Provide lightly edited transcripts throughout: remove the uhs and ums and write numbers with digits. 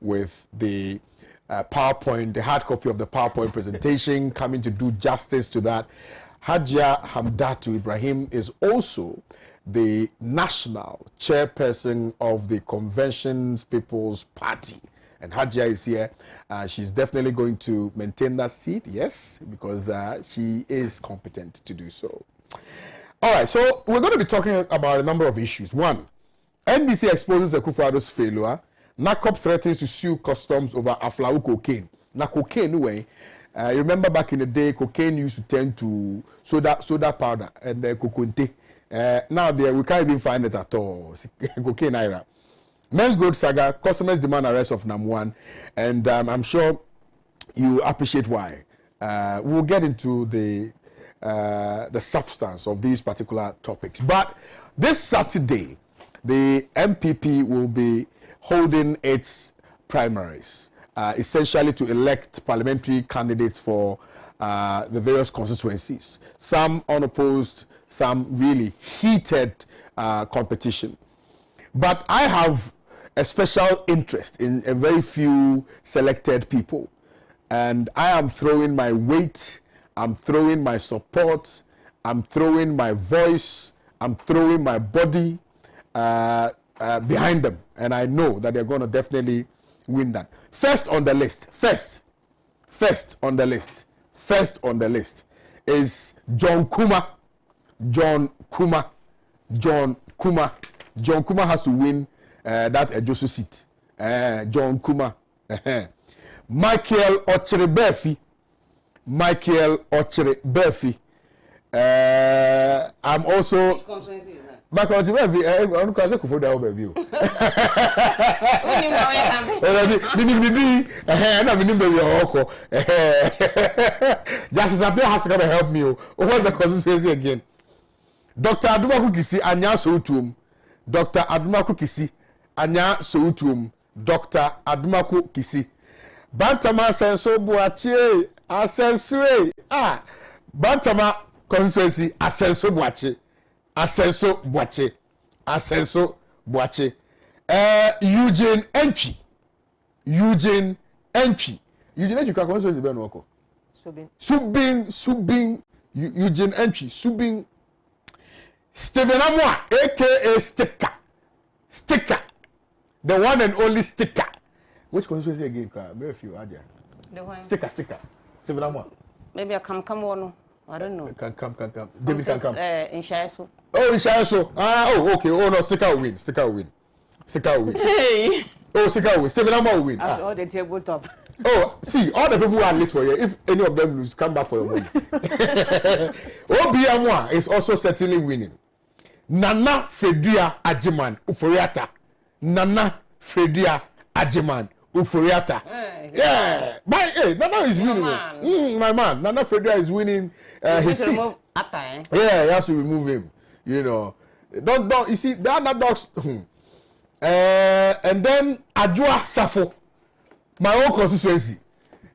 with the PowerPoint, the hard copy of the PowerPoint presentation, coming to do justice to that. Hajia Hamdatu Ibrahim is also the national chairperson of the Conventions People's Party. And Hajia is here. She's definitely going to maintain that seat, yes, because she is competent to do so. All right, so we're going to be talking about a number of issues. One, NBC exposes Akufo-Addo's failure. NACOP threatens to sue customs over Aflau cocaine. Now, cocaine, anyway, you remember back in the day, cocaine used to turn to soda powder and coconte. Now we can't even find it at all. Cocaine ira. Men's Gold saga, customers demand arrest of Nam1, and I'm sure you appreciate why. We'll get into the substance of these particular topics. But this Saturday, the MPP will be holding its primaries, essentially to elect parliamentary candidates for the various constituencies. Some unopposed, some really heated competition. But I have a special interest in a very few selected people. And I am throwing my weight, I'm throwing my support, I'm throwing my voice, I'm throwing my body behind them. And I know that they're going to definitely win that. First on the list is John Kuma. John Kuma has to win that Ejosu seat. John Kuma. Michael Ocherebefi. I'm also. Michael Ocherebefi. I'm going to for that overview. Justice Appeal has to come and help me. What's the consistency again? Dr. Adumaku Kisi Anya Soutum. Dr. Adumaku Kisi Anya Soutum. Dr. Adumaku Kisi. Bantama Asenso Buache. Asenso. Bantama constituency Asenso Buache. Asenso Buache. Eugene Entry. Eugene Entry constituency Ben Woko. Subing. Eugene Entry. Subing. Stephen Amwa, aka Sticker, the one and only Sticker. Which constituency again? Very few are there. The one. Sticker. Stephen Amwa. Maybe I can come one. I don't know. Can come. David can come. In Shaiso. Oh, in Shaiso. Okay. Oh no, Sticker will win. Hey. Oh, Sticker will win. Stephen Amwa will win. After all the tabletop. Oh, see, all the people who are list for you, if any of them lose, come back for your money. Obiamwa is also certainly winning. Nana Fredua Ajiman Uforiata. Nana Fredua Ajiman Uforiata. Yeah. Nana is winning. My man. Nana Fredua is winning his seat. Yeah, he has to remove him. You know. Don't you see, the underdogs. And then Adjoa Safo. My own constituency.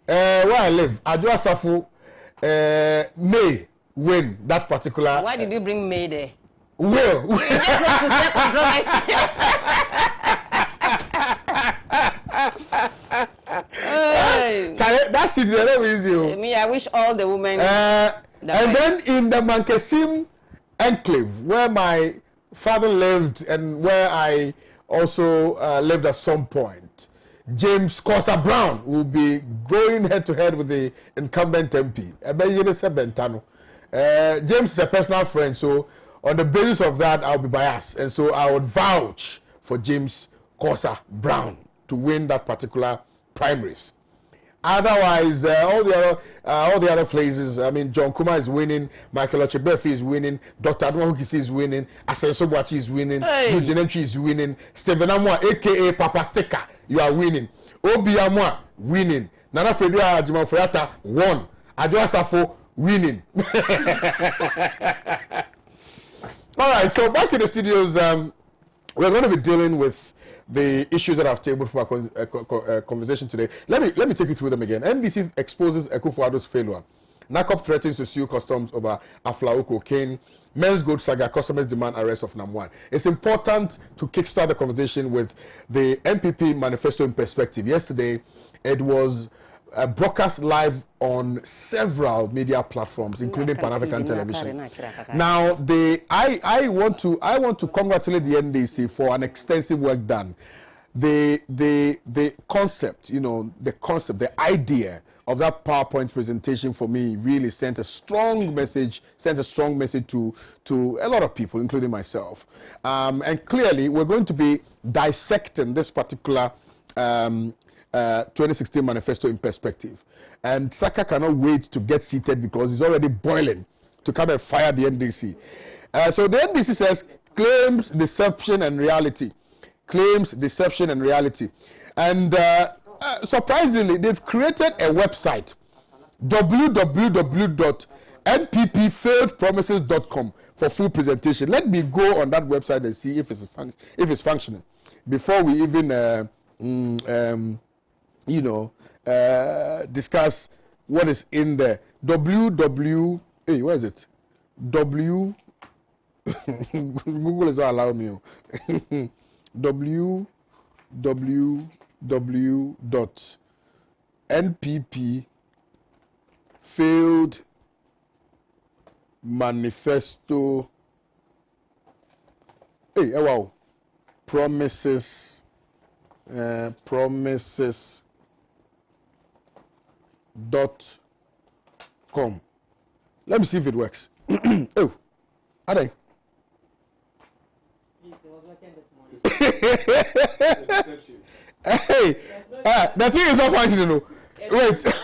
Where I live, Adjoa Safo may win that particular. Why did you bring May there? Will. You just want to say controversy. That seat is very easy. Me, I wish all the women. And then in the Mankesim enclave, where my father lived and where I also lived at some point, James Corsa Brown will be going head to head with the incumbent MP. James is a personal friend, so on the basis of that, I'll be biased, and so I would vouch for James Corsa Brown to win that particular primaries. Otherwise, all the other places, I mean, John Kuma is winning, Michael Ocherebefi is winning, Dr. Adumaku Kisi is winning, Asenso Buache is winning, Eugene Entry is winning, Stephen Amwa, aka Papa Sticker, you are winning. Obi Amwa winning. Nana Fredua Ajiman Uforiata won. Adjoa Safo winning. All right, so back in the studios, we're going to be dealing with the issues that I've tabled for our conversation today. Let me take you through them again. NBC exposes Akufo-Addo's failure. NACOP threatens to sue customs over Aflao cocaine. Men's gold saga, customers demand arrest of Nam1. It's important to kickstart the conversation with the MPP manifesto in perspective. Yesterday, it was broadcast live on several media platforms, including Pan-African Television. Now, I want to congratulate the NDC for an extensive work done. The concept, the idea of that PowerPoint presentation for me really sent a strong message to a lot of people, including myself. And clearly, we're going to be dissecting this particular 2016 manifesto in perspective. And Saka cannot wait to get seated because he's already boiling to come and fire the NDC. So the NDC says, claims deception and reality. Claims deception and reality. And surprisingly, they've created a website, www.nppfailedpromises.com, for full presentation. Let me go on that website and see if it's functioning before we even discuss what is in there. Hey, where is it? Google is not allowing me. www.npp failed manifesto. Hey, wow. Promises. Promises.com. Let me see if it works. Oh, are they? Hey, the thing is not functioning. No. Wait. It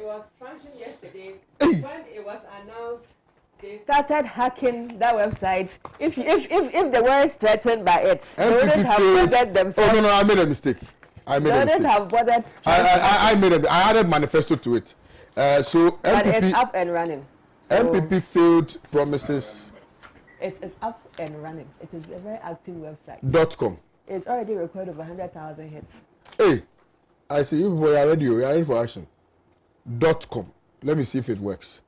was functioning yesterday. When it was announced, they started hacking that website. If they weren't threatened by it, they wouldn't have bothered themselves. Oh no, I made a mistake. They wouldn't have bothered. I added manifesto to it. So but MPP, it's up and running. So MPP failed promises. It is up and running. It is a very active website. .com. It's already recorded over 100,000 hits. Hey, I see you people are ready. You are ready for action. .com. Let me see if it works.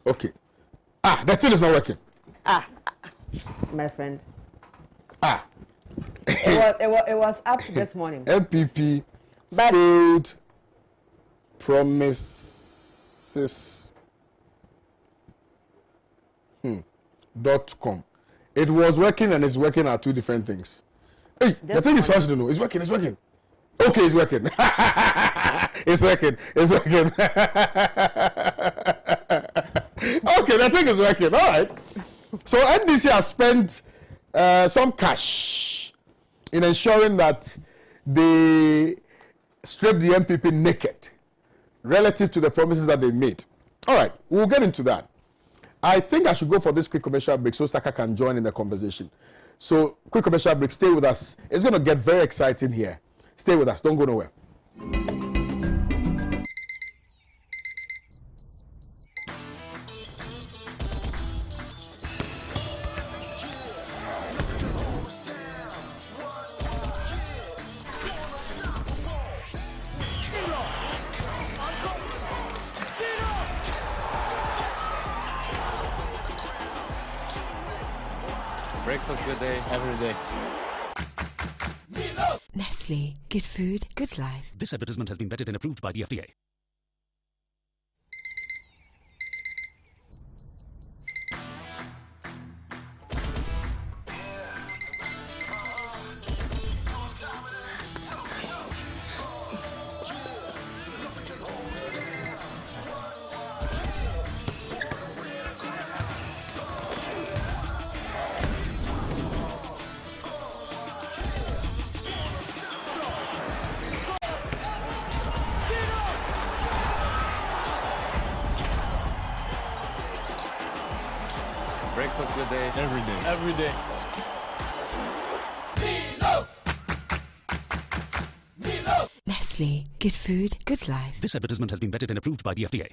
Okay. The thing is not working. My friend. It was up this morning. MPP failed promises. .com. It was working and it's working are two different things. Hey, the thing is functioning. No, it's working. Okay, it's working. It's working. Okay, the thing is working. All right. So NDC has spent some cash in ensuring that they strip the MPP naked relative to the promises that they made. All right, we'll get into that. I think I should go for this quick commercial break so Saka can join in the conversation. So, quick commercial break. Stay with us. It's going to get very exciting here. Stay with us. Don't go nowhere. Breakfast good day, every day. Nestle. Good food, good life. This advertisement has been vetted and approved by the FDA. Breakfast good day, every day. Every day. Nestle. Good food, good life. This advertisement has been vetted and approved by the FDA.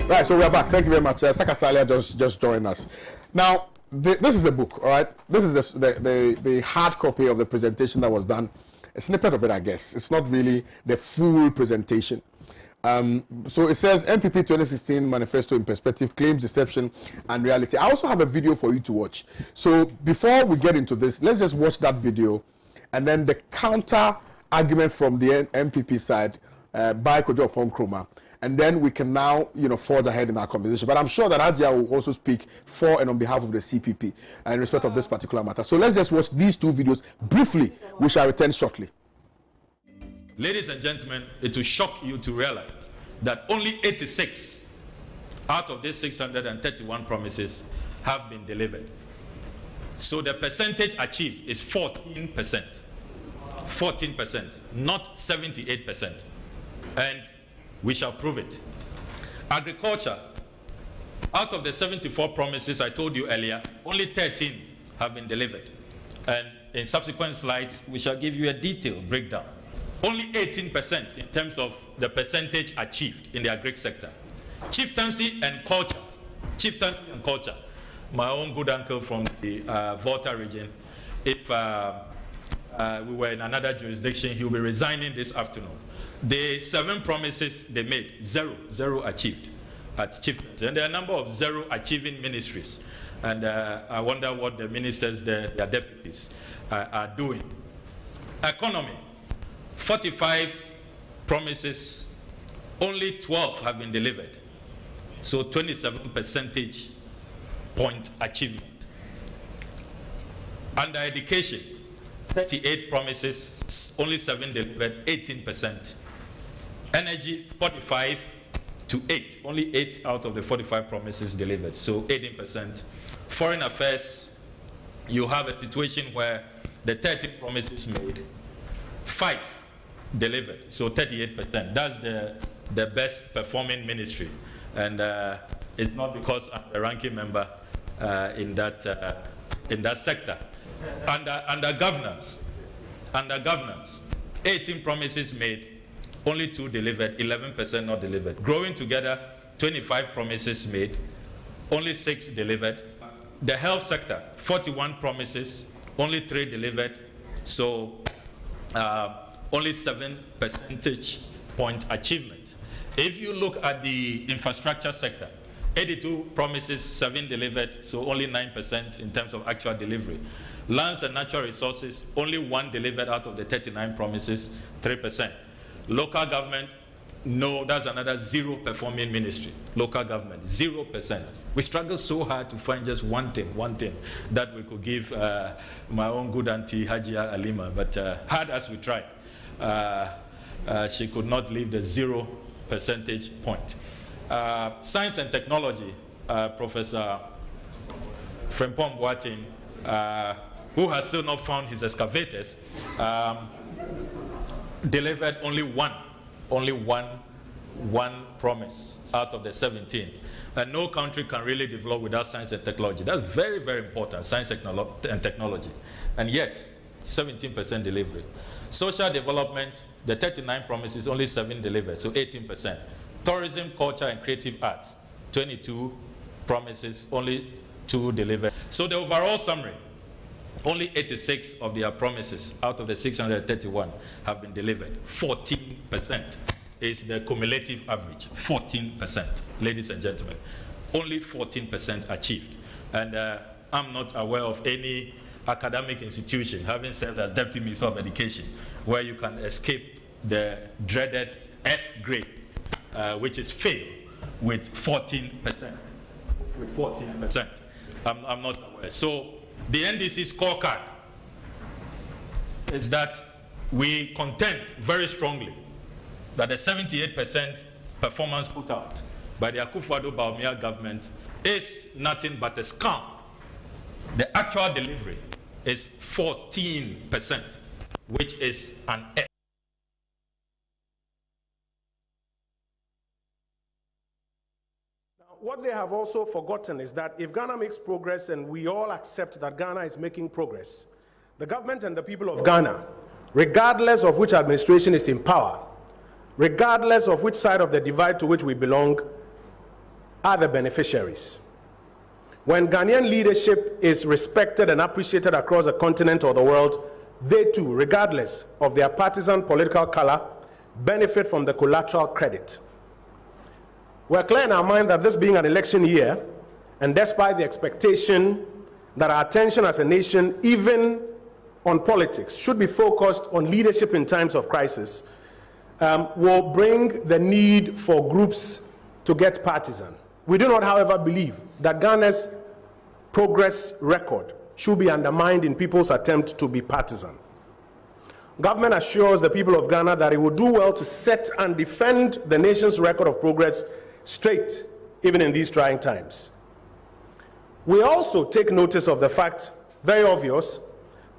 Right, so we are back. Thank you very much. Saka Salia just joined us. Now, this is the book, all right? This is the hard copy of the presentation that was done. A snippet of it, I guess. It's not really the full presentation. So it says MPP 2016 Manifesto in Perspective, Claims, Deception, and Reality. I also have a video for you to watch. So before we get into this, let's just watch that video, and then the counter argument from the MPP side by Kojo Nkrumah. And then we can now, forge ahead in our conversation. But I'm sure that Adja will also speak for and on behalf of the CPP in respect of this particular matter. So let's just watch these two videos briefly. We shall return shortly. Ladies and gentlemen, it will shock you to realize that only 86 out of these 631 promises have been delivered. So the percentage achieved is 14%. 14%, not 78%. And we shall prove it. Agriculture, out of the 74 promises I told you earlier, only 13 have been delivered. And in subsequent slides, we shall give you a detailed breakdown. Only 18% in terms of the percentage achieved in the agri sector. Chieftaincy and culture. Chieftaincy and culture. My own good uncle from the Volta region, if we were in another jurisdiction, he will be resigning this afternoon. The 7 promises they made, zero achieved at chieftaincy. And there are a number of zero achieving ministries. And I wonder what the ministers, their deputies are doing. Economy, 45 promises, only 12 have been delivered. So 27 percentage point achievement. Under education, 38 promises, only 7 delivered, 18%. Energy, 45 to 8, only 8 out of the 45 promises delivered, so 18%. Foreign affairs, you have a situation where the 30 promises made, 5 delivered, so 38%. That's the best performing ministry, and it's not because I'm the ranking member in that sector. Under governance, 18 promises made, only 2 delivered, 11% not delivered. Growing together, 25 promises made, only 6 delivered. The health sector, 41 promises, only 3 delivered, so only 7 percentage point achievement. If you look at the infrastructure sector, 82 promises, 7 delivered, so only 9% in terms of actual delivery. Lands and natural resources, only 1 delivered out of the 39 promises, 3%. Local government, no, that's another 0 performing ministry. Local government, 0%. We struggle so hard to find just one thing that we could give my own good auntie Hajia Alima, but hard as we tried, she could not leave the 0 percentage point. Science and technology, Professor Frempong Boateng, who has still not found his excavators, delivered only one promise out of the 17. And no country can really develop without science and technology. That's very, very important, science and technology. And yet, 17% delivery. Social development, the 39 promises, only 7 delivered, so 18%. Tourism, culture, and creative arts, 22 promises, only 2 delivered. So the overall summary, only 86 of their promises out of the 631 have been delivered. 14% is the cumulative average. 14%, ladies and gentlemen. Only 14% achieved. And I'm not aware of any academic institution, having served as Deputy Minister of Education, where you can escape the dreaded F grade, which is fail, with 14%. With 14%. I'm not aware. So the NDC scorecard is that we contend very strongly that the 78% performance put out by the Akufo-Addo government is nothing but a scam. The actual delivery is 14%, which is an F. What they have also forgotten is that if Ghana makes progress, and we all accept that Ghana is making progress, the government and the people of Ghana, regardless of which administration is in power, regardless of which side of the divide to which we belong, are the beneficiaries. When Ghanaian leadership is respected and appreciated across the continent or the world, they too, regardless of their partisan political color, benefit from the collateral credit. We're clear in our mind that this being an election year, and despite the expectation that our attention as a nation, even on politics, should be focused on leadership in times of crisis, will bring the need for groups to get partisan. We do not, however, believe that Ghana's progress record should be undermined in people's attempt to be partisan. Government assures the people of Ghana that it will do well to set and defend the nation's record of progress straight, even in these trying times. We also take notice of the fact, very obvious,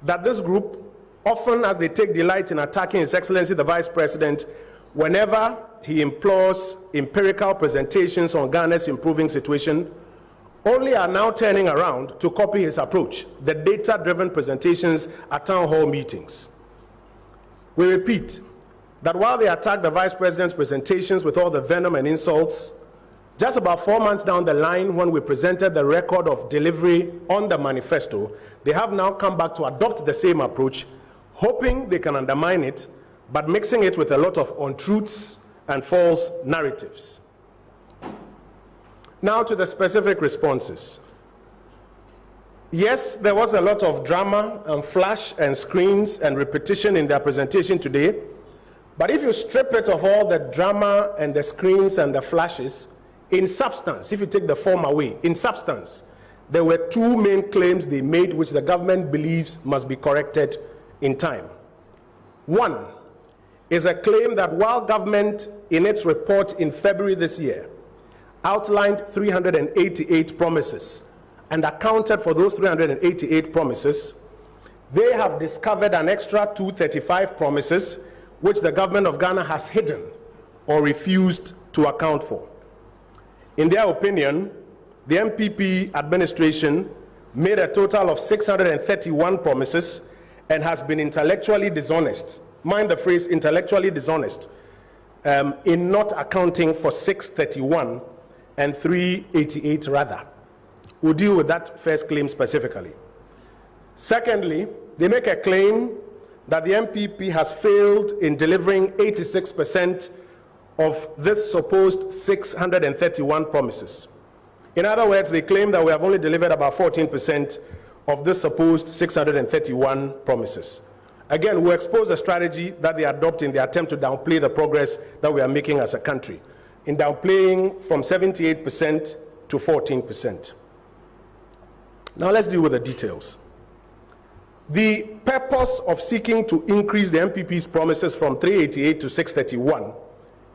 that this group, often as they take delight in attacking His Excellency the Vice President, whenever he implores empirical presentations on Ghana's improving situation, only are now turning around to copy his approach, the data-driven presentations at town hall meetings. We repeat that while they attack the Vice President's presentations with all the venom and insults, just about 4 months down the line, when we presented the record of delivery on the manifesto, they have now come back to adopt the same approach, hoping they can undermine it, but mixing it with a lot of untruths and false narratives. Now to the specific responses. Yes, there was a lot of drama and flash and screens and repetition in their presentation today, but if you strip it of all the drama and the screens and the flashes, in substance, if you take the form away, in substance, there were two main claims they made which the government believes must be corrected in time. One is a claim that while government in its report in February this year outlined 388 promises and accounted for those 388 promises, they have discovered an extra 235 promises which the government of Ghana has hidden or refused to account for. In their opinion, the MPP administration made a total of 631 promises and has been intellectually dishonest, mind the phrase intellectually dishonest, in not accounting for 631 and 388 rather. We'll deal with that first claim specifically. Secondly, they make a claim that the MPP has failed in delivering 86% of this supposed 631 promises. In other words, they claim that we have only delivered about 14% of this supposed 631 promises. Again, we expose a strategy that they adopt in the attempt to downplay the progress that we are making as a country, in downplaying from 78% to 14%. Now let's deal with the details. The purpose of seeking to increase the MPP's promises from 388 to 631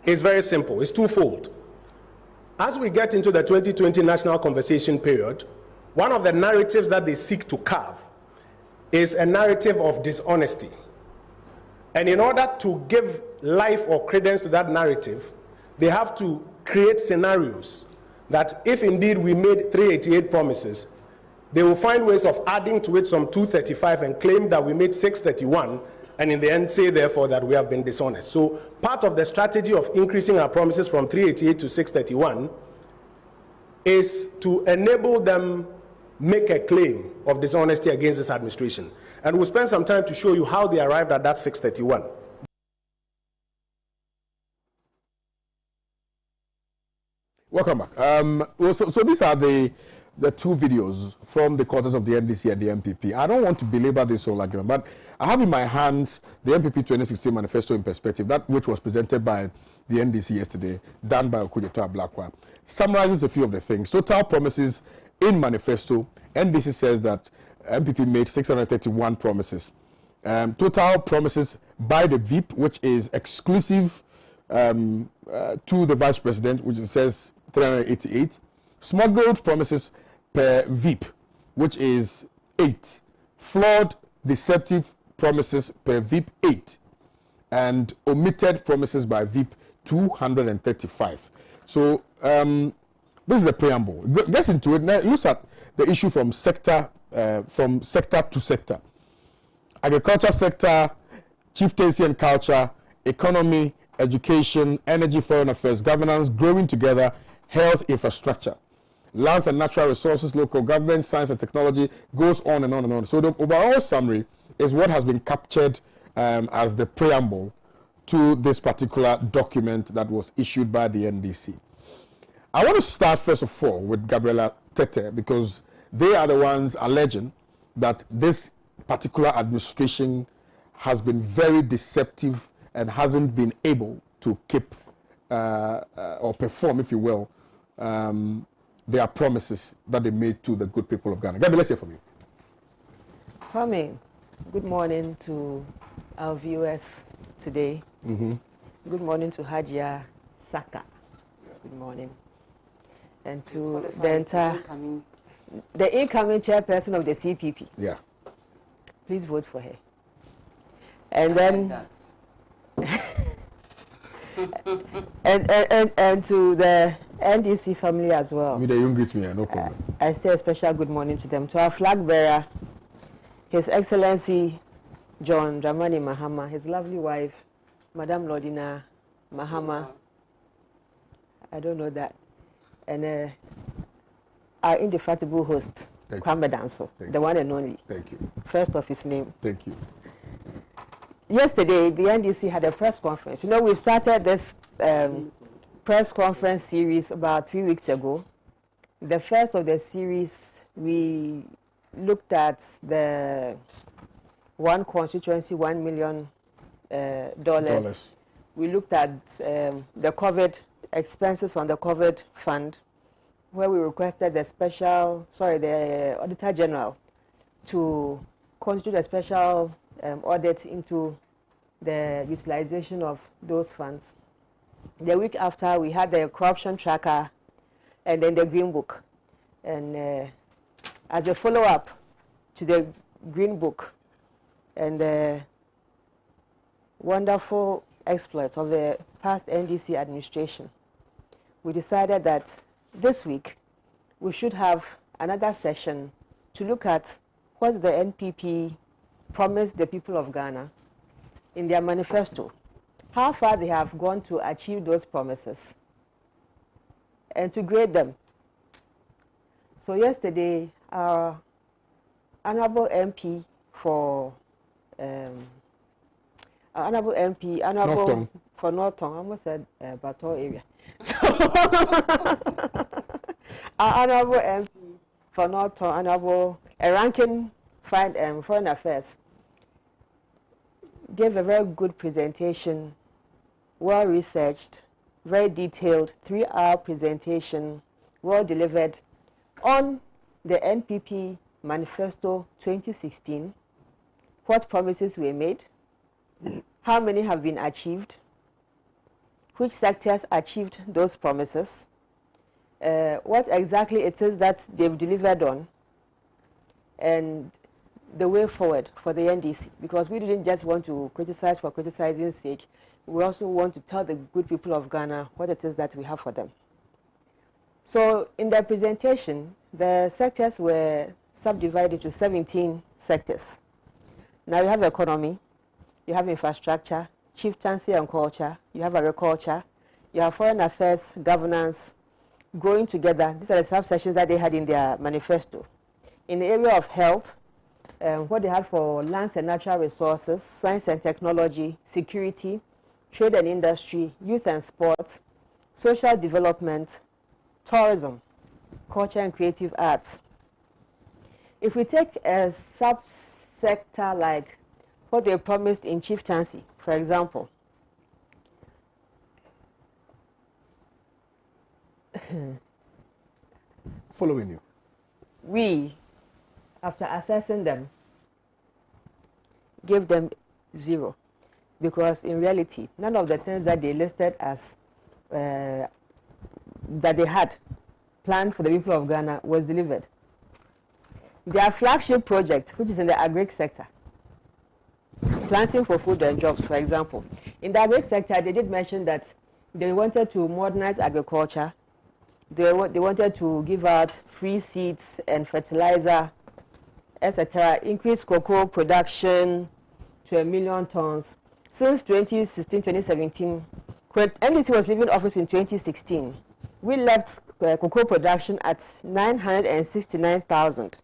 is very simple. It's twofold. As we get into the 2020 national conversation period, one of the narratives that they seek to carve is a narrative of dishonesty. And in order to give life or credence to that narrative, they have to create scenarios that if indeed we made 388 promises, they will find ways of adding to it some 235 and claim that we made 631, and in the end say therefore that we have been dishonest. So part of the strategy of increasing our promises from 388 to 631 is to enable them make a claim of dishonesty against this administration. And we'll spend some time to show you how they arrived at that 631. Welcome back. So these are the two videos from the quarters of the NDC and the MPP. I don't want to belabor this whole argument, but I have in my hands the MPP 2016 manifesto in perspective, that which was presented by the NDC yesterday, done by Okujeto Ablakwa. Summarizes a few of the things. Total promises in manifesto, NDC says that MPP made 631 promises. Total promises by the VIP, which is exclusive to the Vice President, which it says 388. Smuggled promises per VIP, which is 8. Flawed, deceptive promises per VIP, 8. And omitted promises by VIP, 235. So this is the preamble. Gets into it. Now, looks at the issue from sector to sector. Agriculture sector, chieftaincy and culture, economy, education, energy, foreign affairs, governance, growing together, health infrastructure, lands and natural resources, local government, science and technology, goes on and on and on. So the overall summary is what has been captured as the preamble to this particular document that was issued by the NDC. I want to start first of all with Gabriela Tete, because they are the ones alleging that this particular administration has been very deceptive and hasn't been able to keep or perform, if you will, their promises that they made to the good people of Ghana. Gabriela, let's hear from you. Kwame, good morning to our viewers today. Good morning to Hajia Saka. Good morning. And to the incoming chairperson of the CPP. Yeah. Please vote for her. And then and to the NDC family as well. Me, they don't greet me, no problem. I say a special good morning to them. To our flag bearer, His Excellency John Dramani Mahama, his lovely wife, Madame Lordina Mahama. I don't know that. And our indefatigable host, Kwame Danso, the one and only. Thank you. First of his name. Thank you. Yesterday, the NDC had a press conference. You know, we started this press conference series about 3 weeks ago. The first of the series, we looked at the one constituency, $1 million. We looked at the COVID expenses on the COVID fund, where we requested the Auditor General to constitute a special audit into the utilization of those funds. The week after, we had the corruption tracker and then the Green Book. And as a follow-up to the Green Book and the wonderful exploits of the past NDC administration, we decided that this week we should have another session to look at what the NPP promised the people of Ghana in their manifesto, how far they have gone to achieve those promises, and to grade them. So yesterday, our honorable MP for for Northern, I almost said Bato area. So our honorable MP for Northern, honorable ranking Foreign Affairs, gave a very good presentation, well researched, very detailed, 3-hour presentation, well delivered on the NPP Manifesto 2016, what promises were made, how many have been achieved, which sectors achieved those promises, what exactly it is that they've delivered on, and the way forward for the NDC, because we didn't just want to criticize for criticizing's sake. We also want to tell the good people of Ghana what it is that we have for them. So in the presentation, the sectors were subdivided into 17 sectors. Now you have economy, you have infrastructure, chieftaincy and culture, you have agriculture, you have foreign affairs, governance, growing together. These are the subsections that they had in their manifesto. In the area of health, what they had for lands and natural resources, science and technology, security, trade and industry, youth and sports, social development, tourism, culture and creative arts. If we take a subsector like what they promised in chieftaincy, for example, Following you. We, after assessing them, gave them 0, because in reality, none of the things that they listed as that they had planned for the people of Ghana was delivered. Their flagship project, which is in the agri sector, planting for food and jobs, for example. In the agri sector, they did mention that they wanted to modernize agriculture. They wanted to give out free seeds and fertilizer, etc., increase cocoa production to 1 million tons. Since 2016-2017, when NDC was leaving office in 2016, we left cocoa production at 969,000.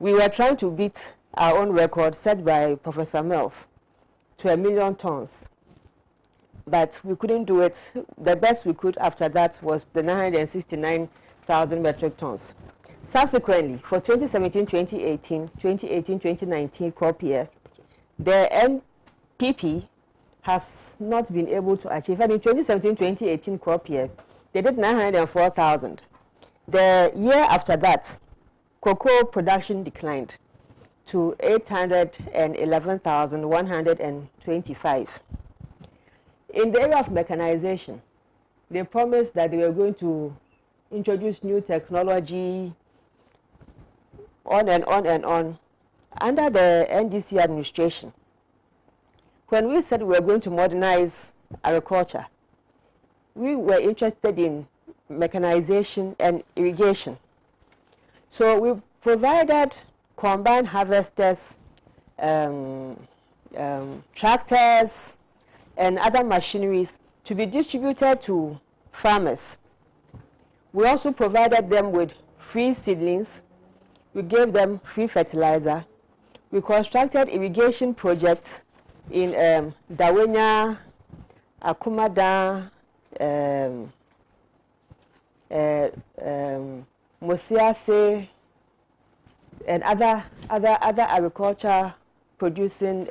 We were trying to beat our own record set by Professor Mills to 1 million tons. But we couldn't do it. The best we could after that was the 969,000 metric tons. Subsequently, for 2017-2018, 2018-2019 crop year, the NPP has not been able to achieve. And in 2017-2018 crop year, they did 904,000. The year after that, cocoa production declined to 811,125. In the area of mechanization, they promised that they were going to introduce new technology, on and on and on. Under the NDC administration, when we said we were going to modernize agriculture, we were interested in mechanization and irrigation. So we provided combined harvesters, tractors, and other machineries to be distributed to farmers. We also provided them with free seedlings. We gave them free fertilizer. We constructed irrigation projects in Dawenya, Akumada, Mosiase, and other agriculture producing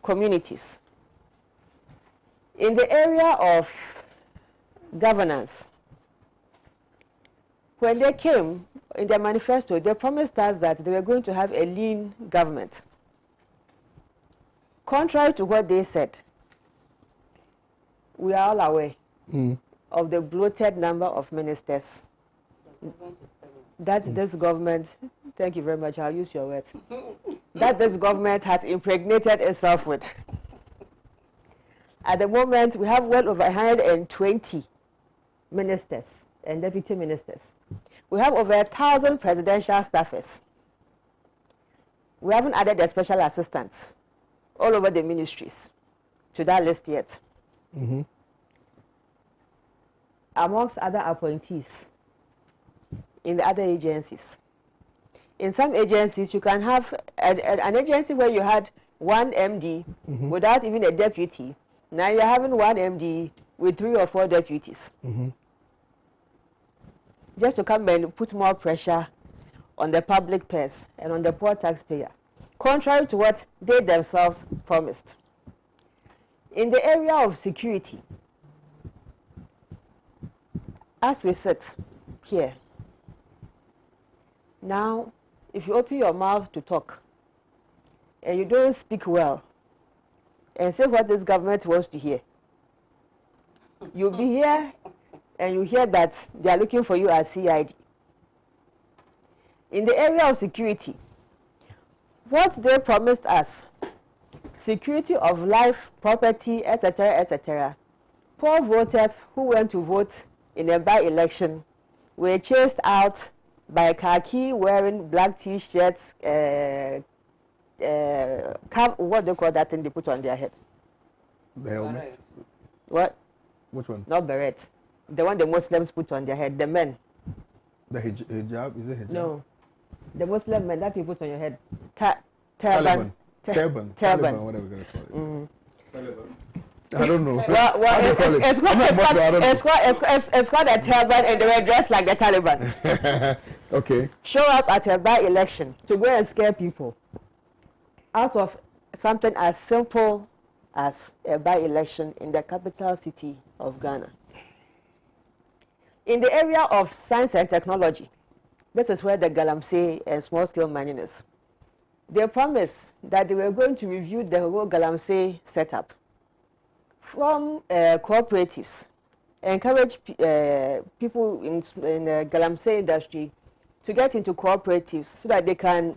communities. In the area of governance, when they came in their manifesto, they promised us that they were going to have a lean government. Contrary to what they said, we are all aware of the bloated number of ministers that this government, thank you very much, I'll use your words, that this government has impregnated itself with. At the moment, we have well over 120 ministers and deputy ministers. We have over 1,000 presidential staffers. We haven't added the special assistants all over the ministries to that list yet. Amongst other appointees in the other agencies. In some agencies, you can have an agency where you had one MD without even a deputy. Now you're having one MD with 3 or 4 deputies. Just to come and put more pressure on the public purse and on the poor taxpayer, contrary to what they themselves promised. In the area of security, as we sit here, now, if you open your mouth to talk and you don't speak well and say what this government wants to hear, you'll be here and you hear that they are looking for you as CID. In the area of security, what they promised us, security of life, property, etc., etc., poor voters who went to vote in a by-election were chased out by khaki wearing black t-shirts, what they call that thing they put on their head? The helmet? What? Which one? Not beret. The one the Muslims put on their head, the men. The hijab? Is it hijab? No. The Muslim men that you put on your head. Turban. Turban. Turban. Taliban, whatever we're going to call it. I don't know. It's called a turban and they were dressed like the Taliban. Okay. Show up at a by-election to go and scare people out of something as simple as a by-election in the capital city of Ghana. In the area of science and technology, this is where the Galamsey and small-scale mining is. They promised that they were going to review the whole Galamsey setup from cooperatives, encourage people in the Galamsey industry to get into cooperatives so that they can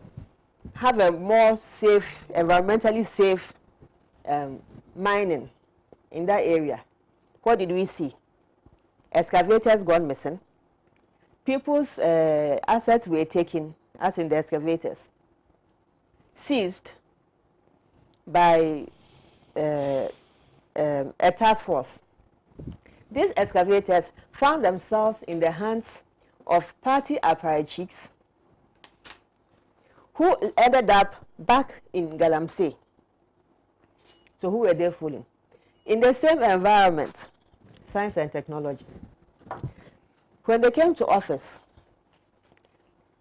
have a more safe, environmentally safe mining in that area. What did we see? Excavators gone missing. People's assets were taken, as in the excavators, seized by a task force. These excavators found themselves in the hands of party apparatchiks who ended up back in Galamsey. So who were they fooling? In the same environment, science and technology. When they came to office,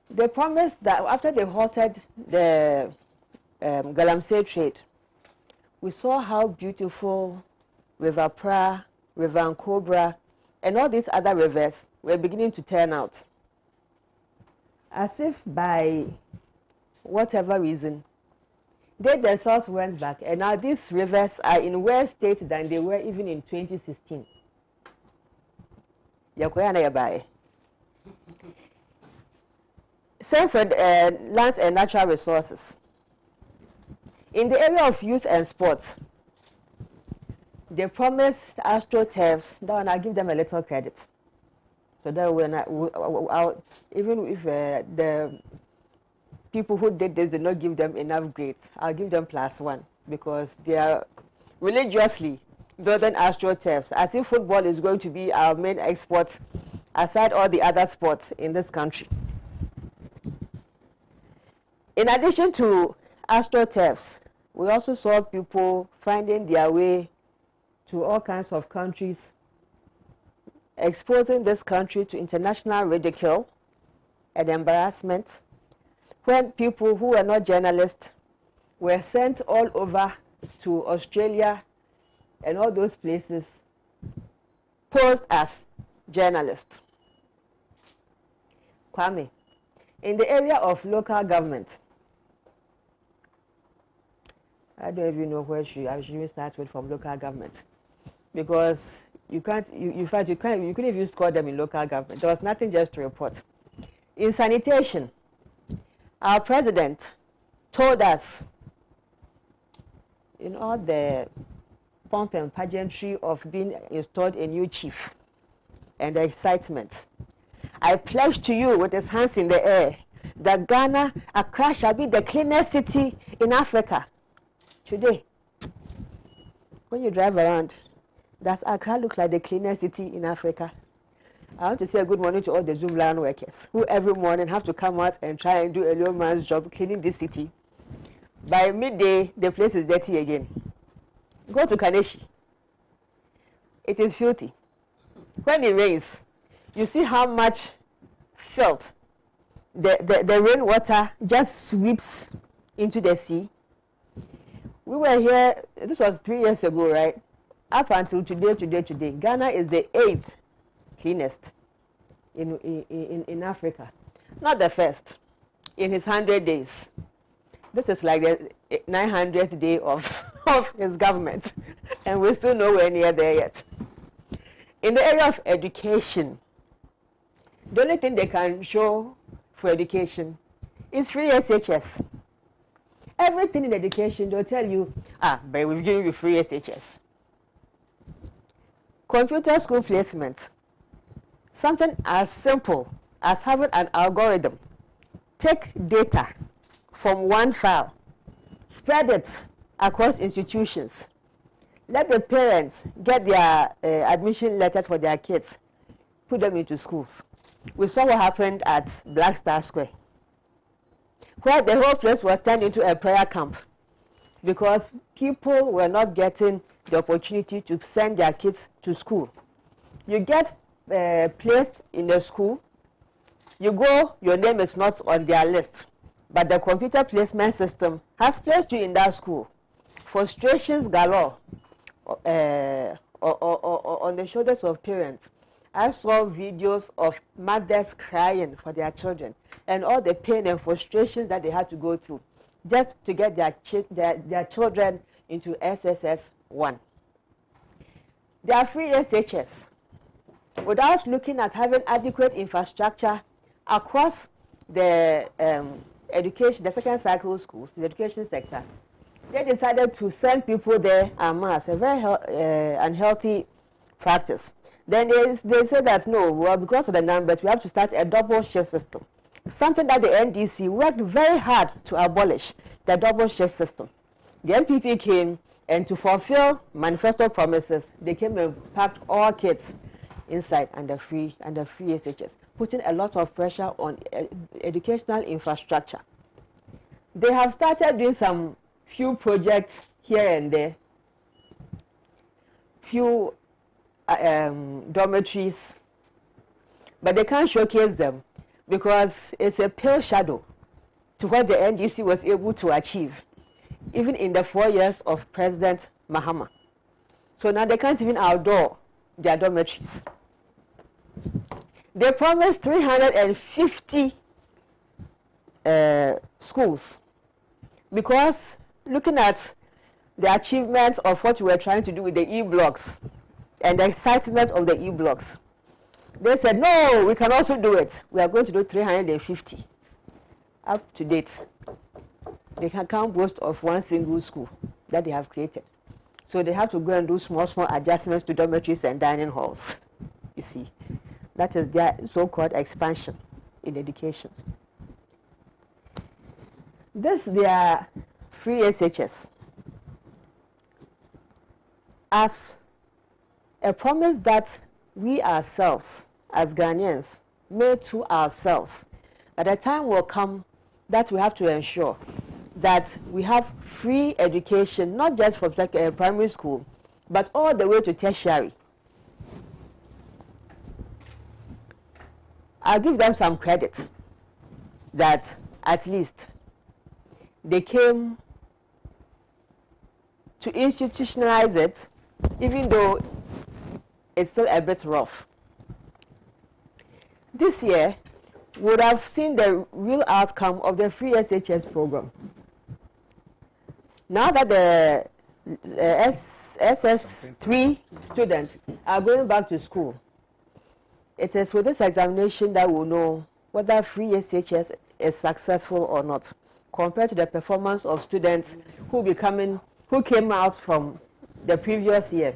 they promised that after they halted the Galamsey trade, we saw how beautiful River Pra, River Nkobra, and all these other rivers were beginning to turn out. As if by whatever reason, they themselves went back, and now these rivers are in worse state than they were even in 2016. Same for lands and natural resources. In the area of youth and sports, they promised AstroTurfs. That one, I'll give them a little credit. So that when even if the people who did this did not give them enough grades, I'll give them +1 because they are religiously building AstroTurfs as if football is going to be our main export aside all the other sports in this country. In addition to AstroTurfs, we also saw people finding their way to all kinds of countries, exposing this country to international ridicule and embarrassment when people who were not journalists were sent all over to Australia and all those places, posed as journalists. Kwame, in the area of local government, I don't even know where I should even start with from local government, because you can't. In fact, you couldn't even score them in local government. There was nothing just to report. In sanitation, our president told us, in all the pomp and pageantry of being installed a new chief and the excitement, I pledge to you with his hands in the air that Ghana, Accra, shall be the cleanest city in Africa. Today, when you drive around, does Accra look like the cleanest city in Africa? I want to say a good morning to all the Zoomland workers who every morning have to come out and try and do a little man's job cleaning this city. By midday, the place is dirty again. Go to Kaneshi. It is filthy. When it rains, you see how much filth the rainwater just sweeps into the sea. We were here, this was 3 years ago, right? Up until today, Ghana is the 8th cleanest in Africa. Not the first. In his 100 days. This is like the 900th day of his government. And we're still nowhere near there yet. In the area of education, the only thing they can show for education is free SHS. Everything in education, they'll tell you, but we've given you free SHS. Computer school placement. Something as simple as having an algorithm. Take data from one file, spread it across institutions. Let the parents get their admission letters for their kids, put them into schools. We saw what happened at Black Star Square, where the whole place was turned into a prayer camp because people were not getting the opportunity to send their kids to school. You get placed in a school, you go, your name is not on their list, but the computer placement system has placed you in that school. Frustrations galore on the shoulders of parents. I saw videos of mothers crying for their children and all the pain and frustrations that they had to go through just to get their children into SSS 1. They are free SHS without looking at having adequate infrastructure across the education, the second cycle schools, the education sector. They decided to send people there en masse, a very unhealthy practice. Then they said that no, well, because of the numbers, we have to start a double shift system. Something that the NDC worked very hard to abolish, the double shift system. The NPP came And to fulfill manifesto promises, they came and packed all kids inside under free SHS, putting a lot of pressure on educational infrastructure. They have started doing some few projects here and there, few dormitories, but they can't showcase them because it's a pale shadow to what the NDC was able to achieve, even in the 4 years of President Mahama. So now they can't even outdoor their dormitories. They promised 350 schools, because looking at the achievements of what we were trying to do with the e-blocks and the excitement of the e-blocks, they said, no, we can also do it. We are going to do 350. Up to date, they can't boast of one single school that they have created. So they have to go and do small adjustments to dormitories and dining halls. You see, that is their so-called expansion in education. This, their free SHS, as a promise that we ourselves, as Ghanaians, made to ourselves, at the time will come that we have to ensure that we have free education, not just from primary school, but all the way to tertiary. I'll give them some credit that at least they came to institutionalize it, even though it's still a bit rough. This year, we would have seen the real outcome of the free SHS program. Now that the SS3 students are going back to school, it is with this examination that we'll know whether free SHS is successful or not, compared to the performance of students who came out from the previous year.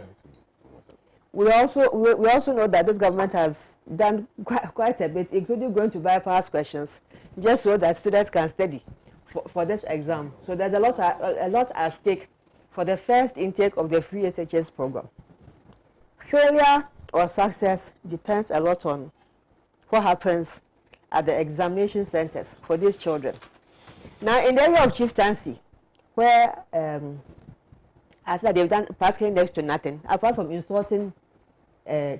We also know that this government has done quite a bit, including going to bypass questions, just so that students can study for this exam. So there's a lot at stake for the first intake of the free SHS program. Failure or success depends a lot on what happens at the examination centers for these children. Now, in the area of chieftaincy, where I said they've done practically next to nothing, apart from insulting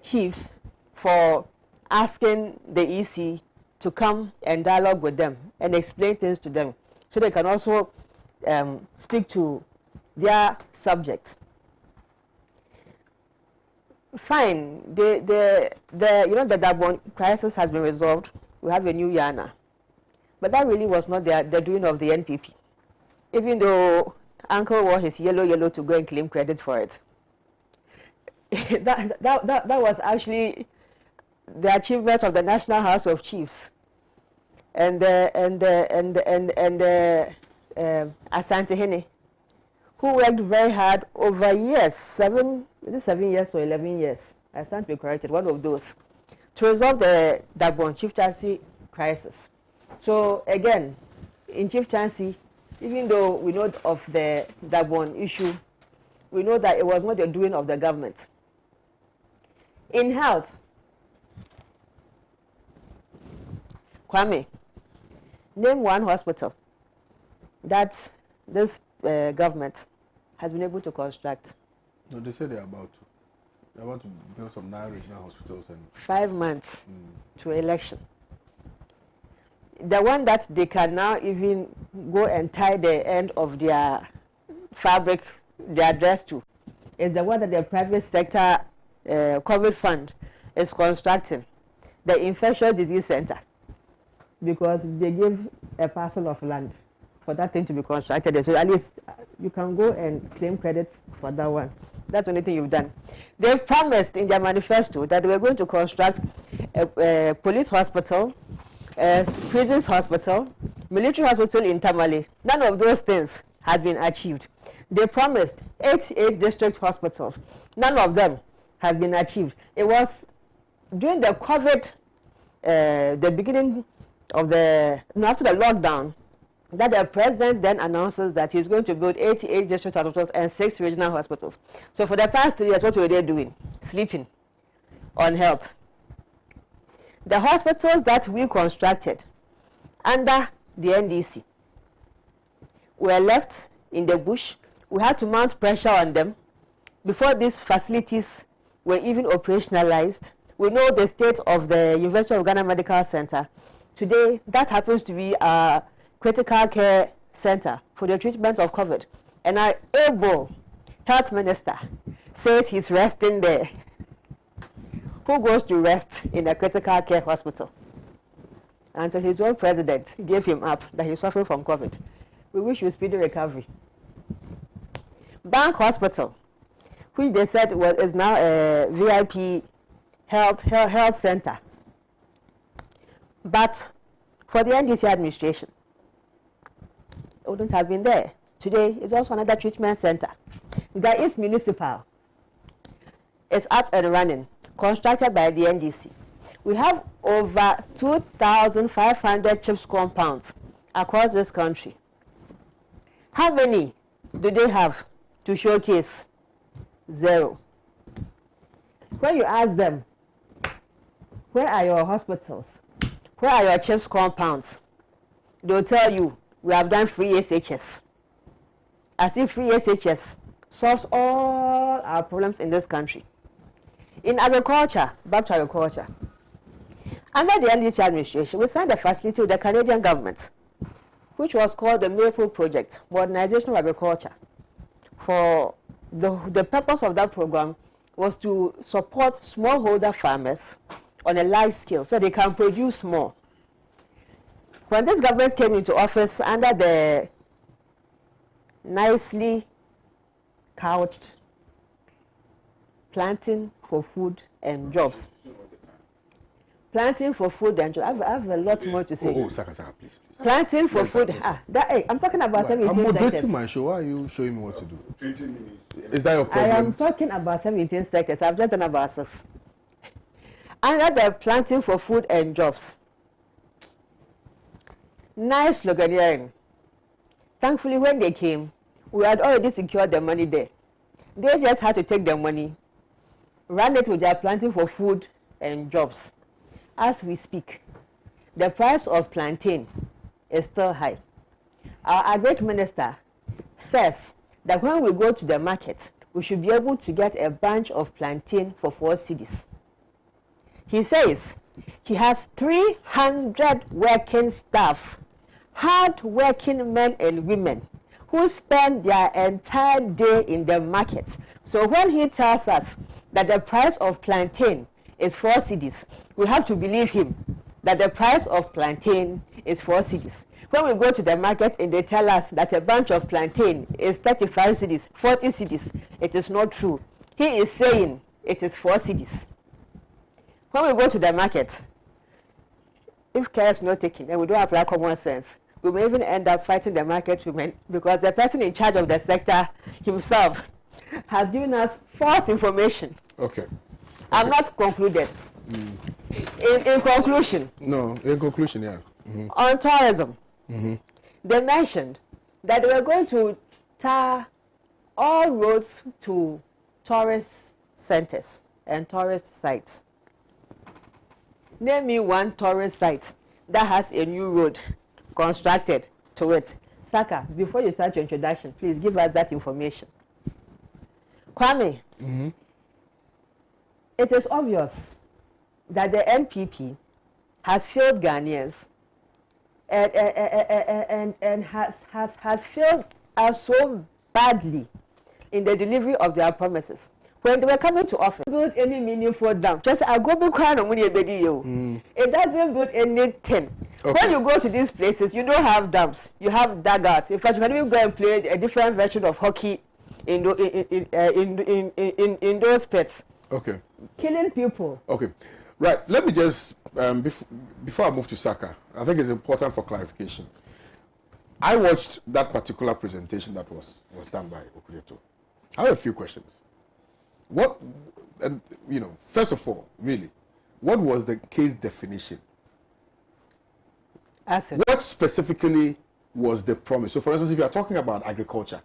chiefs for asking the EC to come and dialogue with them and explain things to them, so they can also speak to their subject. Fine, the Dabon crisis has been resolved. We have a new Yana, but that really was not the doing of the NPP. Even though Uncle wore his yellow to go and claim credit for it. that was actually the achievement of the National House of Chiefs and Asante Hene, who worked very hard over years, 7 years or 11 years, I stand to be corrected, one of those, to resolve the Dagbon chieftaincy crisis. So again, in chieftaincy, even though we know of the Dagbon issue, we know that it was not the doing of the government. In health, Kwame, name one hospital that this government has been able to construct. No, they say they're about to. They want to build some 9 regional hospitals. And 5 months to election. The one that they can now even go and tie the end of their fabric, their dress to, is the one that the private sector COVID fund is constructing, the Infectious Disease Center, because they give a parcel of land for that thing to be constructed. So at least you can go and claim credits for that one. That's the only thing you've done. They've promised in their manifesto that they were going to construct a police hospital, a prisons hospital, military hospital in Tamale. None of those things has been achieved. They promised 88 district hospitals. None of them has been achieved. It was during the COVID, the beginning of after the lockdown, that the president then announces that he's going to build 88 district hospitals and 6 regional hospitals. So for the past 3 years, what were they doing? Sleeping on health. The hospitals that we constructed under the NDC were left in the bush. We had to mount pressure on them before these facilities were even operationalized. We know the state of the University of Ghana Medical Center. Today, that happens to be a critical care center for the treatment of COVID. And our able health minister says he's resting there. Who goes to rest in a critical care hospital? Until his own president gave him up that he's suffering from COVID. We wish you speedy recovery. Bank Hospital, which they said is now a VIP health center. But for the NDC administration, it wouldn't have been there. Today is also another treatment center. There is municipal. It's up and running, constructed by the NDC. We have over 2,500 CHIPS compounds across this country. How many do they have to showcase? 0. When you ask them, where are your hospitals? Where are your CHIPS compounds? They'll tell you, we have done free SHS. As if free SHS solves all our problems in this country. In agriculture, back to agriculture, under the NDC administration, we signed a facility with the Canadian government, which was called the Maple Project, Modernization of Agriculture. For the purpose of that program was to support smallholder farmers on a large scale so they can produce more. When this government came into office under the nicely couched planting for food and jobs. Planting for food and jobs. I have a lot more to say. Saka, please. Planting for food. I'm talking about 17 I'm sectors. moderating my show. Why are you showing me what to do? 20 minutes. Is that your problem? I am talking about 17 sectors. I've just done about 6. Under the planting for food and jobs. Nice sloganeering. Thankfully, when they came, we had already secured the money there. They just had to take the money, run it with their planting for food and jobs. As we speak, the price of plantain is still high. Our agri minister says that when we go to the market, we should be able to get a bunch of plantain for 4 cedis. He says he has 300 working staff, hard-working men and women who spend their entire day in the market. So when he tells us that the price of plantain is 4 cedis, we have to believe him that the price of plantain is 4 cedis. When we go to the market and they tell us that a bunch of plantain is 35 cedis, 40 cedis, it is not true. He is saying it is 4 cedis. When we go to the market, if care is not taken and we don't apply common sense, we may even end up fighting the market women because the person in charge of the sector himself has given us false information. Okay. I'm not concluded. In conclusion. No, in conclusion, yeah. On tourism, they mentioned that they were going to tar all roads to tourist centers and tourist sites. Name me one tourist site that has a new road constructed to it. Saka, before you start your introduction, please give us that information. Kwame, it is obvious that the NPP has failed Ghanaians and has failed us so badly in the delivery of their promises. When they were coming to office, build any meaningful dam. Just I go back and it doesn't build anything. Okay. When you go to these places, you don't have dams. You have dugouts. In fact, you can even go and play a different version of hockey in those pits. Okay. Killing people. Okay. Right. Let me just before I move to Saka, I think it's important for clarification. I watched that particular presentation that was done by Okuyeto. I have a few questions. What, and first of all, really, what was the case definition? Acid. What specifically was the promise? So, for instance, if you are talking about agriculture,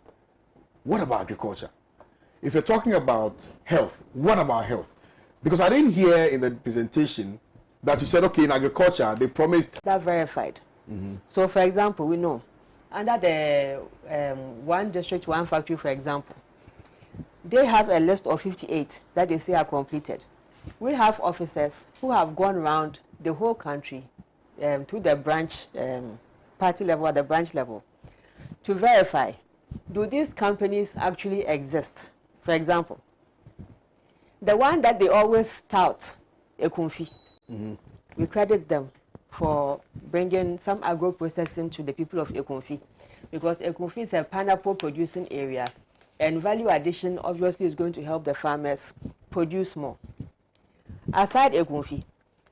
what about agriculture? If you're talking about health, what about health? Because I didn't hear in the presentation that you said, okay, in agriculture, they promised... That verified. So, for example, we know, under the one district, one factory, for example, they have a list of 58 that they say are completed. We have officers who have gone around the whole country to the branch, party level, at the branch level, to verify, do these companies actually exist? For example, the one that they always tout, Ekumfi, we credit them for bringing some agro-processing to the people of Ekumfi, because Ekumfi is a pineapple producing area, and value addition obviously is going to help the farmers produce more. Aside Ekumfi,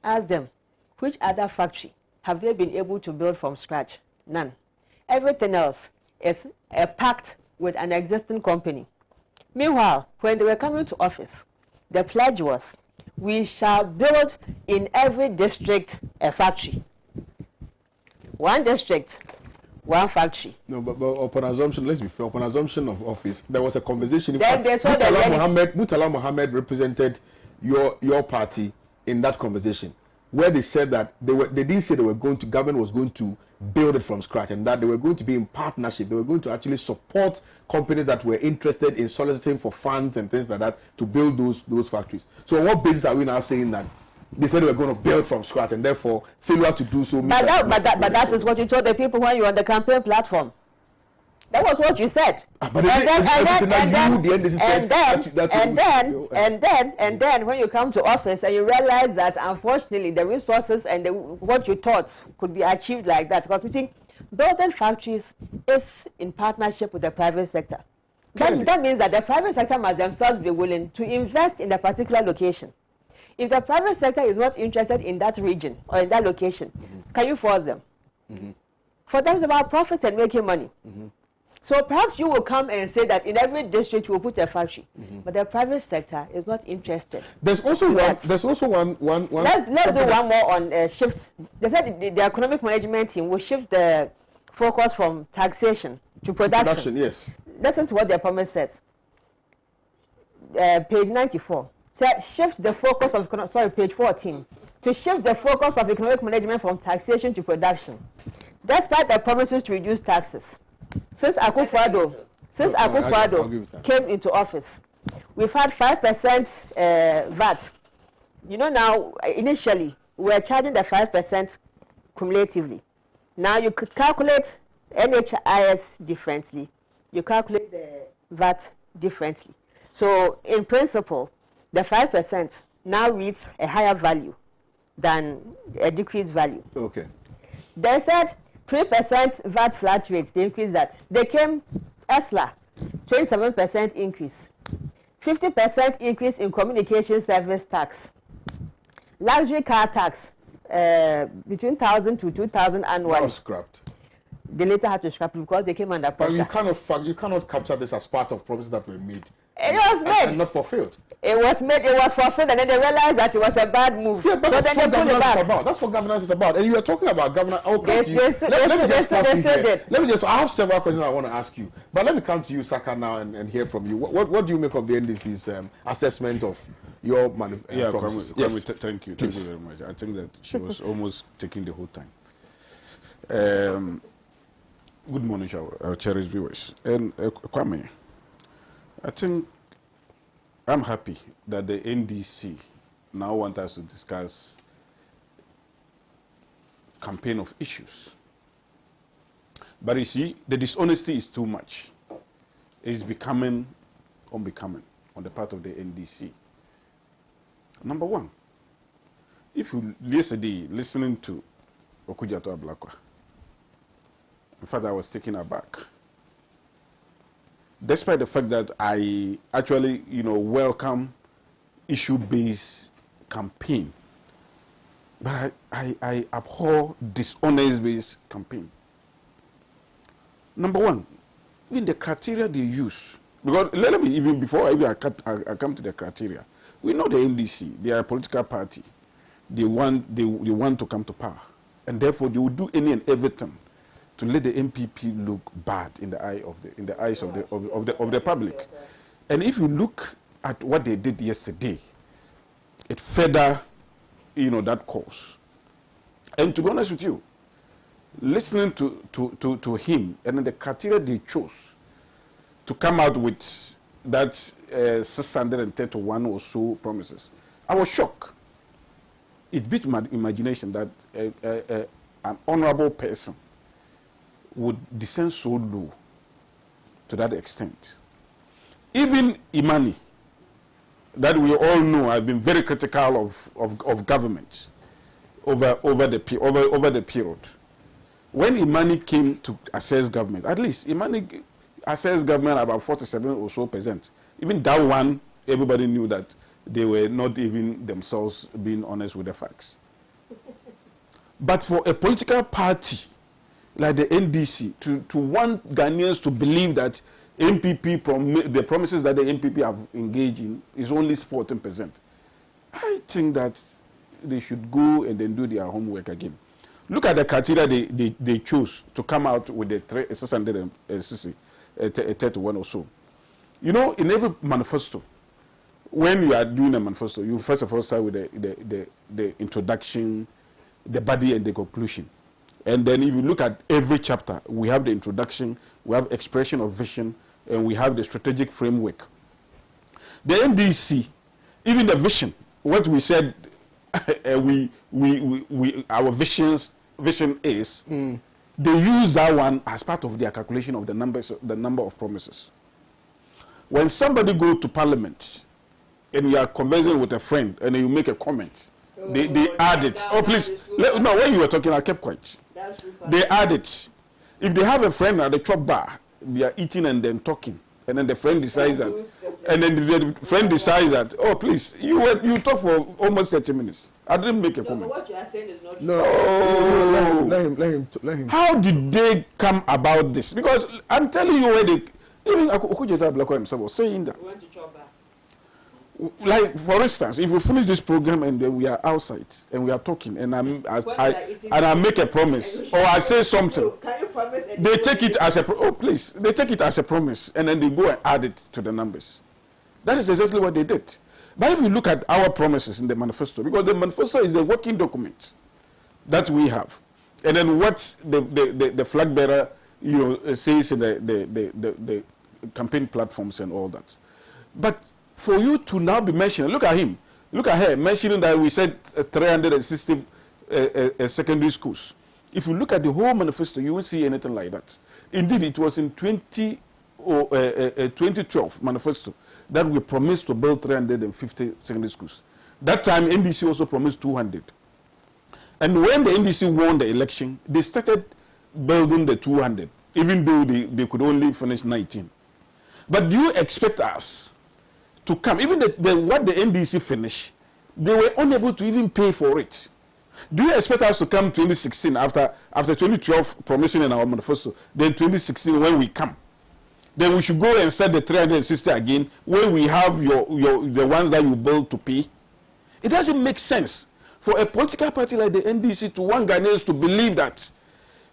ask them, which other factory have they been able to build from scratch? None. Everything else is a pact with an existing company. Meanwhile, when they were coming to office, the pledge was, we shall build in every district a factory. One district, one factory. No, but upon assumption, let's be fair, upon assumption of office, there was a conversation. Then they saw the Murtala Mohammed represented your party in that conversation, where they said that they didn't say government was going to build it from scratch, and that they were going to be in partnership. They were going to actually support companies that were interested in soliciting for funds and things like that to build those factories. So on what basis are we now saying that they said they were going to build from scratch, and therefore failure to do so? But that is what you told the people when you were on the campaign platform. That was what you said. And then when you come to office and you realize that unfortunately the resources and what you thought could be achieved like that, because we think building factories is in partnership with the private sector. That means that the private sector must themselves be willing to invest in a particular location. If the private sector is not interested in that region or in that location, can you force them? For them, it's about profit and making money. So perhaps you will come and say that in every district we will put a factory, but the private sector is not interested. There's also one. There's also one. Let's do one more on shift. They said the economic management team will shift the focus from taxation to production. Yes. Listen to what their promise says. Page 94. Said shift the focus of page 14, to shift the focus of economic management from taxation to production. Despite the promises to reduce taxes. Since Akufo-Addo came into office, we've had 5% VAT. You know, now, initially, we were charging the 5% cumulatively. Now, you could calculate NHIS differently. You calculate the VAT differently. So, in principle, the 5% now reads a higher value than a decreased value. Okay. They said 3% VAT flat rate, they increased that. They came, ESLA, 27% increase. 50% increase in communication service tax. Luxury car tax, between 1,000 to 2,000 annually. That was scrapped. They later had to scrap it because they came under pressure. But you cannot capture this as part of promises that were made. It was made. And not fulfilled. It was fulfilled, and then they realized that it was a bad move. Yeah, but so that's what governance is about. That's what governance is about. And you were talking about governance. Let me just, I have several questions I want to ask you. But let me come to you, Saka, now and hear from you. What do you make of the NDC's assessment of your promises? Kwame, thank you. Thank you very much. I think that she was almost taking the whole time. Good morning, our cherished viewers. And Kwame, I think I'm happy that the NDC now want us to discuss campaign of issues. But you see, the dishonesty is too much. It is becoming unbecoming on the part of the NDC. Number one, if you yesterday listening to Okujato Ablakwa, in fact, I was taken aback. Despite the fact that I actually, welcome issue-based campaign, but I abhor dishonest-based campaign. Number one, even the criteria they use, because let me, even before I come to the criteria, we know the NDC, they are a political party. They want to come to power, and therefore they will do any and everything to let the MPP look bad in the eyes of the public. And if you look at what they did yesterday, it further, that cause. And to be honest with you, listening to him and then the criteria they chose to come out with that 631 or so promises, I was shocked. It beat my imagination that an honorable person would descend so low to that extent. Even Imani, that we all know, I've been very critical of government over the period. When Imani came to assess government, at least Imani assessed government about 47 or so %. Even that one, everybody knew that they were not even themselves being honest with the facts. But for a political party like the NDC to want Ghanaians to believe that the promises that the MPP have engaged in is only 14%, I think that they should go and then do their homework again. Look at the criteria they chose to come out with the 631 or so. In every manifesto, when you are doing a manifesto, you first of all start with the introduction, the body, and the conclusion. And then if you look at every chapter, we have the introduction, we have expression of vision, and we have the strategic framework. The NDC, even the vision, what we said, our vision is, they use that one as part of their calculation of the number of promises. When somebody goes to Parliament and you are conversing with a friend and you make a comment, they add it. Oh, please. No, when you were talking, I kept quiet. They add it. If they have a friend at the chop bar, they are eating and then talking. And then the friend decides that. And then the friend decides that, oh, please, you talk for almost 30 minutes. I didn't make a comment. What you are saying is not true. No, let him. How did they come about this? Because I'm telling you where they... Even Okujeta Blako himself was saying that. We went to chop bar. Like, for instance, if we finish this program and we are outside and we are talking and I make a promise or I say something, they take it as they take it as a promise and then they go and add it to the numbers. That is exactly what they did. But if you look at our promises in the manifesto, because the manifesto is a working document that we have, and then what the flag bearer says in the campaign platforms and all that, but for you to now be mentioning, look at him, look at her, mentioning that we said 360 secondary schools. If you look at the whole manifesto, you won't see anything like that. Indeed, it was in 2012 manifesto that we promised to build 350 secondary schools. That time, NDC also promised 200. And when the NDC won the election, they started building the 200, even though they could only finish 19. But do you expect us to come? Even what the NDC finished, they were unable to even pay for it. Do you expect us to come 2016 after 2012 promising in our manifesto, then 2016 when we come? Then we should go and set the 360 again when we have the ones that you build to pay? It doesn't make sense for a political party like the NDC to want Ghanaians to believe that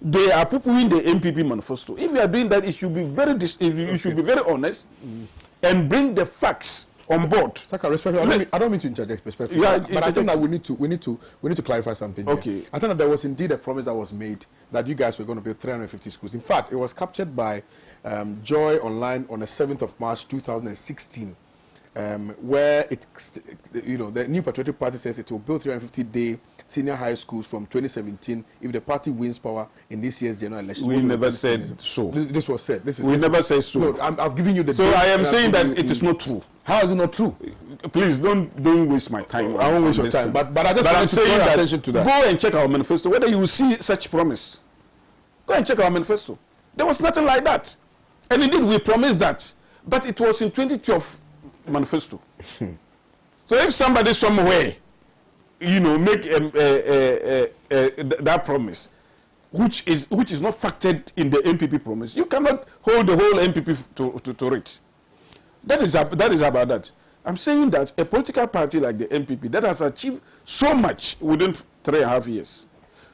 they are poo-pooing the MPP manifesto. If you are doing that, it should be you should be very honest and bring the facts on board. Saka, I don't mean to interject respectfully, but I think that we need to clarify something. Okay. Here. I think that there was indeed a promise that was made that you guys were going to build 350 schools. In fact, it was captured by Joy Online on the 7th of March 2016, where the New Patriotic Party says it will build 350-day senior high schools from 2017 if the party wins power in this year's general election. We never said so. This was said. We never said so. No, I've given you the. So I am saying that it is not true. How is it not true? Please don't waste my time. I won't waste your time. But I just want to draw draw attention to that. Go and check our manifesto. Whether you will see such promise. Go and check our manifesto. There was nothing like that. And indeed, we promised that. But it was in 2012 manifesto. So if somebody somewhere, make that promise, which is not factored in the MPP promise, you cannot hold the whole MPP to it. That is about that. I'm saying that a political party like the MPP that has achieved so much within 3.5 years,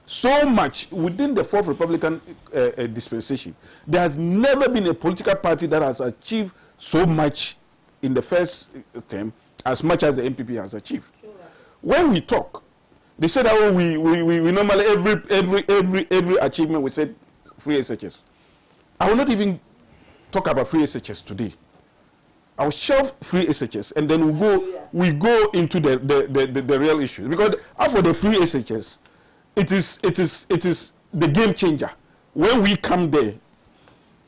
so much within the fourth Republican dispensation. There has never been a political party that has achieved so much in the first term as much as the NPP has achieved. Sure. When we talk, they said that we normally every achievement we said free SHS. I will not even talk about free SHS today. I will shelve free SHS and then we go into the real issues, because after the free SHS, it is the game changer. When we come there,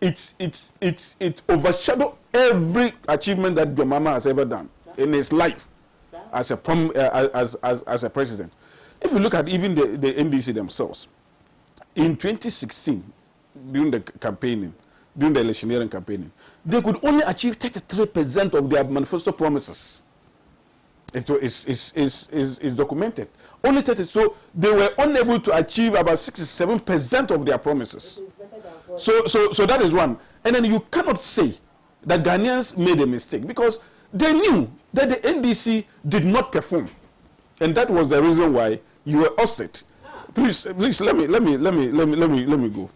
it overshadow every achievement that John Mahama has ever done in his life as a president. If you look at even the NDC themselves, in 2016, during the campaigning, during the electioneering campaigning, they could only achieve 33% of their manifesto promises. It is documented. Only 30. So they were unable to achieve about 67% of their promises. So that is one. And then you cannot say that Ghanaians made a mistake, because they knew that the NDC did not perform, and that was the reason why you were ousted. Please let me go.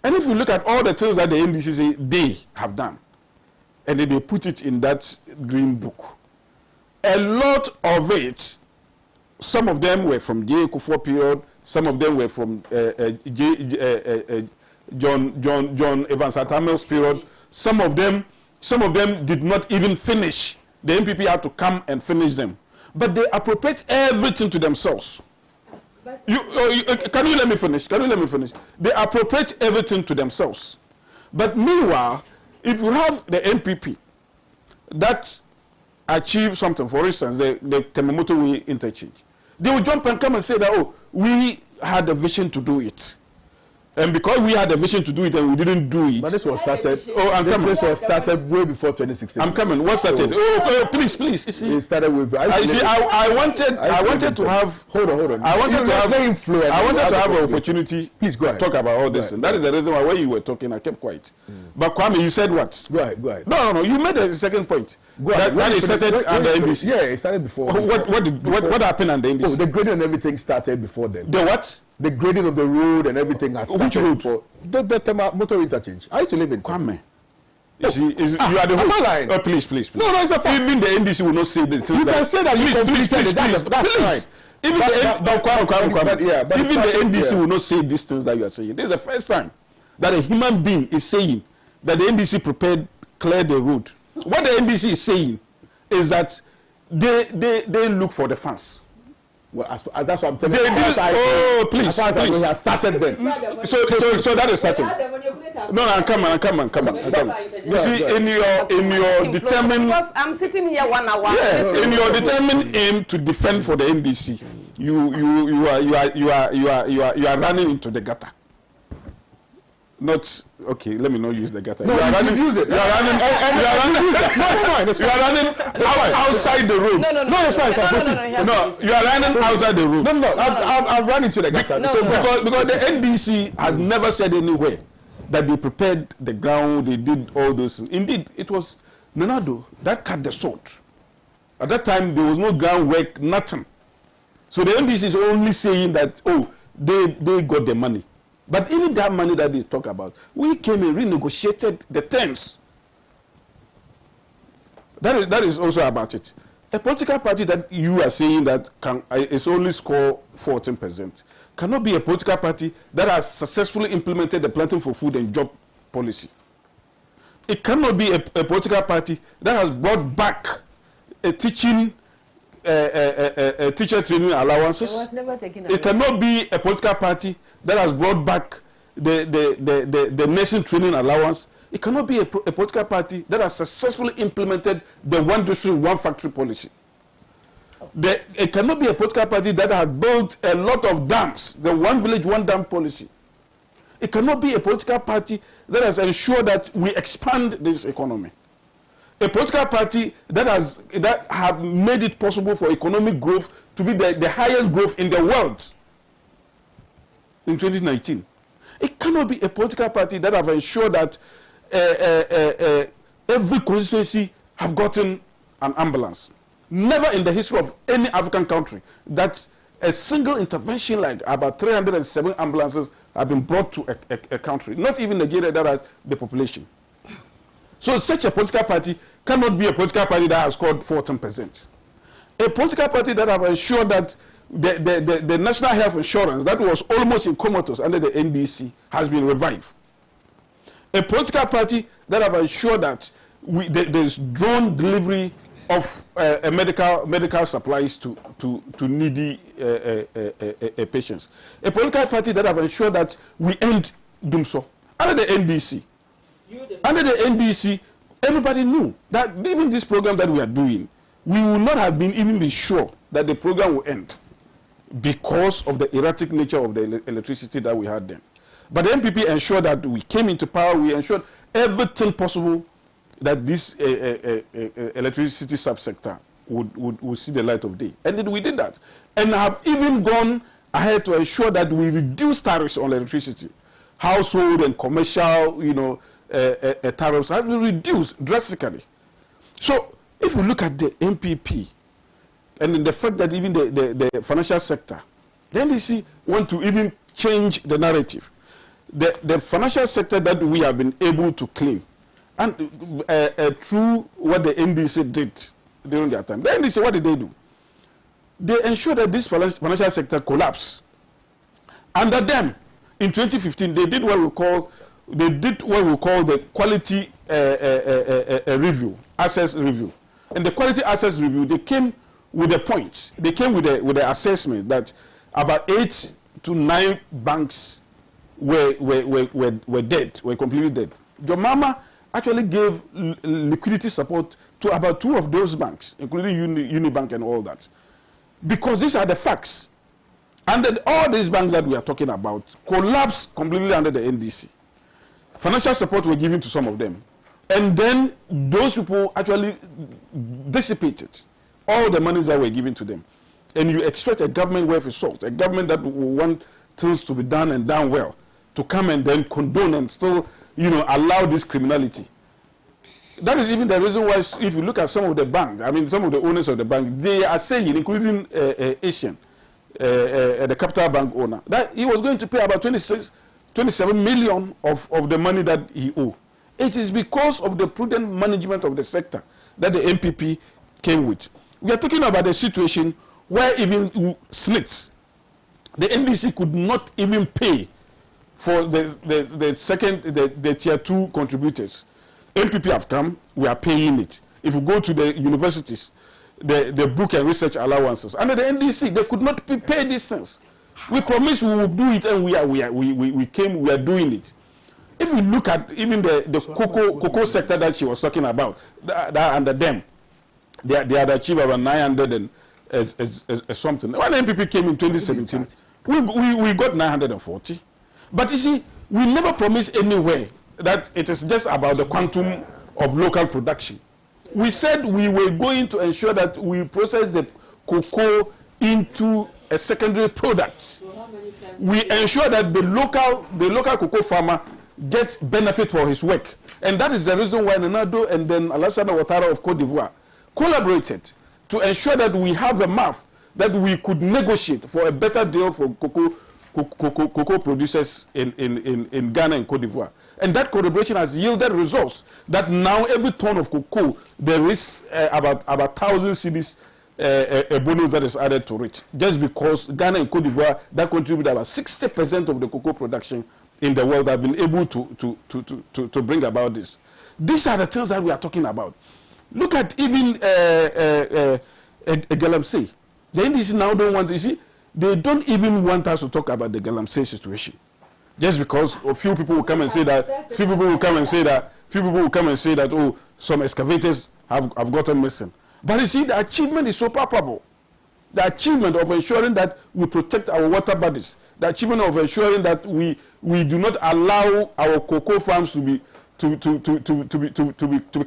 And if you look at all the things that the NDC say they have done, and then they put it in that green book, a lot of it, some of them were from J. Kufuor period, some of them were from John Evans Atamel's period. Some of them did not even finish. The NPP had to come and finish them, but they appropriate everything to themselves. Can you let me finish? They appropriate everything to themselves. But meanwhile, if you have the NPP that achieve something, for instance, the Temamoto Way interchange, they will jump and come and say that, oh, we had a vision to do it. And because we had a vision to do it and we didn't do it. But this was started. Oh, I'm coming. This was started way before 2016. I'm coming. What started? Oh, please. You see, it started with. I wanted to have. Hold on. I wanted to have an opportunity. Please go ahead. To talk about all this, and that is the reason why when you were talking, I kept quiet. But Kwame, you said what? Go ahead. No. You made a second point. That it started under NDC. Yeah, it started before. What happened under NDC? Oh, the grading and everything started before then. The what? The grading of the road and everything had started. Which road? Before. The motor interchange. I used to live in Kwame. You are the host. Am I lying? Oh, please. No, it's a fact. Even the NDC will not say the things. You can say that you completed it. That's fine. Even the NDC will not say these things that you are saying. This is the first time that a human being is saying that the NDC cleared the road. What the NDC is saying is that they look for the fans. Well, that's what I'm telling you. Please. We have started then. So that is starting. No, come on. You see, in your determined. Because I'm sitting here 1 hour. Yes, in your determined aim to defend for the NDC, you are running into the gutter. Not okay. Let me not use the gutter. No, you are running. Use it. You are running. You are running outside the road. No. It's fine. No, you are running outside the road. No. I'm running to the gutter. Because the NDC has never said anywhere that they prepared the ground, they did all those things. Indeed, it was Nenado that cut the salt. At that time, there was no groundwork, nothing. So the NDC is only saying that, oh, they got the money. But even that money that they talk about, we came and renegotiated the terms. That is also about it. A political party that you are saying that is only score 14% cannot be a political party that has successfully implemented the planting for food and job policy. It cannot be a political party that has brought back a teacher training allowances. It was never taken away. It cannot be a political party that has brought back the nursing training allowance. It cannot be a political party that has successfully implemented the one district, one factory policy. It cannot be a political party that has built a lot of dams, the one village, one dam policy. It cannot be a political party that has ensured that we expand this economy. A political party that have made it possible for economic growth to be the highest growth in the world in 2019. It cannot be a political party that have ensured that every constituency have gotten an ambulance. Never in the history of any African country that a single intervention like about 307 ambulances have been brought to a country, not even Nigeria that has the population. So such a political party cannot be a political party that has scored 14%. A political party that have ensured that the national health insurance that was almost in comatose under the NDC has been revived. A political party that have ensured that there's drone delivery of medical supplies to needy patients. A political party that have ensured that we end Danso. Under the NDC, everybody knew that even this program that we are doing, we would not have been even be sure that the program will end because of the erratic nature of the electricity that we had then. But the MPP ensured that we came into power, we ensured everything possible that this electricity subsector would see the light of day. And then we did that. And have even gone ahead to ensure that we reduce tariffs on electricity. Household and commercial, tariffs have been reduced drastically. So if you look at the MPP, and in the fact that even the financial sector, the NDC want to even change the narrative. The financial sector that we have been able to claim, and through what the NDC did during their time. The NDC, what did they do? They ensured that this financial sector collapsed. Under them, in 2015, they did what we call the quality review, access review. And the quality access review, they came with a point. They came with the assessment that about 8 to 9 banks were dead, were completely dead. Jomama actually gave liquidity support to about 2 of those banks, including Unibank and all that. Because these are the facts. And then all these banks that we are talking about collapsed completely under the NDC. Financial support were given to some of them. And then those people actually dissipated all the monies that were given to them. And you expect a government worth its salt, a government that will want things to be done and done well, to come and then condone and still, allow this criminality. That is even the reason why, if you look at some of the banks, I mean, some of the owners of the bank, they are saying, including Asian, the capital bank owner, that he was going to pay about 27 million of the money that he owed. It is because of the prudent management of the sector that the MPP came with. We are talking about a situation where even SNITs, the NDC could not even pay for the tier 2 contributors. MPP have come, we are paying it. If you go to the universities, the book and research allowances, under the NDC, they could not pay these things. We promised we would do it, and we are doing it. If we look at even the cocoa sector that she was talking about, that under them, they had achieved about 900 and something. When MPP came in 2017, we got 940. But you see, we never promised anywhere that it is just about the quantum of local production. We said we were going to ensure that we process the cocoa into a secondary product. We ensure that the local cocoa farmer gets benefit for his work. And that is the reason why Nanado and then Alassane Ouattara of Cote d'Ivoire collaborated to ensure that we have a map that we could negotiate for a better deal for cocoa producers in Ghana and Cote d'Ivoire. And that collaboration has yielded results that now every ton of cocoa, there is about 1,000 cedis a bonus that is added to it. Just because Ghana and Cote d'Ivoire, that contribute about 60% of the cocoa production in the world, have been able to bring about this. These are the things that we are talking about. Look at even Galamsey. The NDC now don't want to see. They don't even want us to talk about the Galamsey situation. Just because a few people will come and say that, few people will come and say that, oh, some excavators have gotten missing. But you see, the achievement is so palpable. The achievement of ensuring that we protect our water bodies, the achievement of ensuring that we do not allow our cocoa farms to be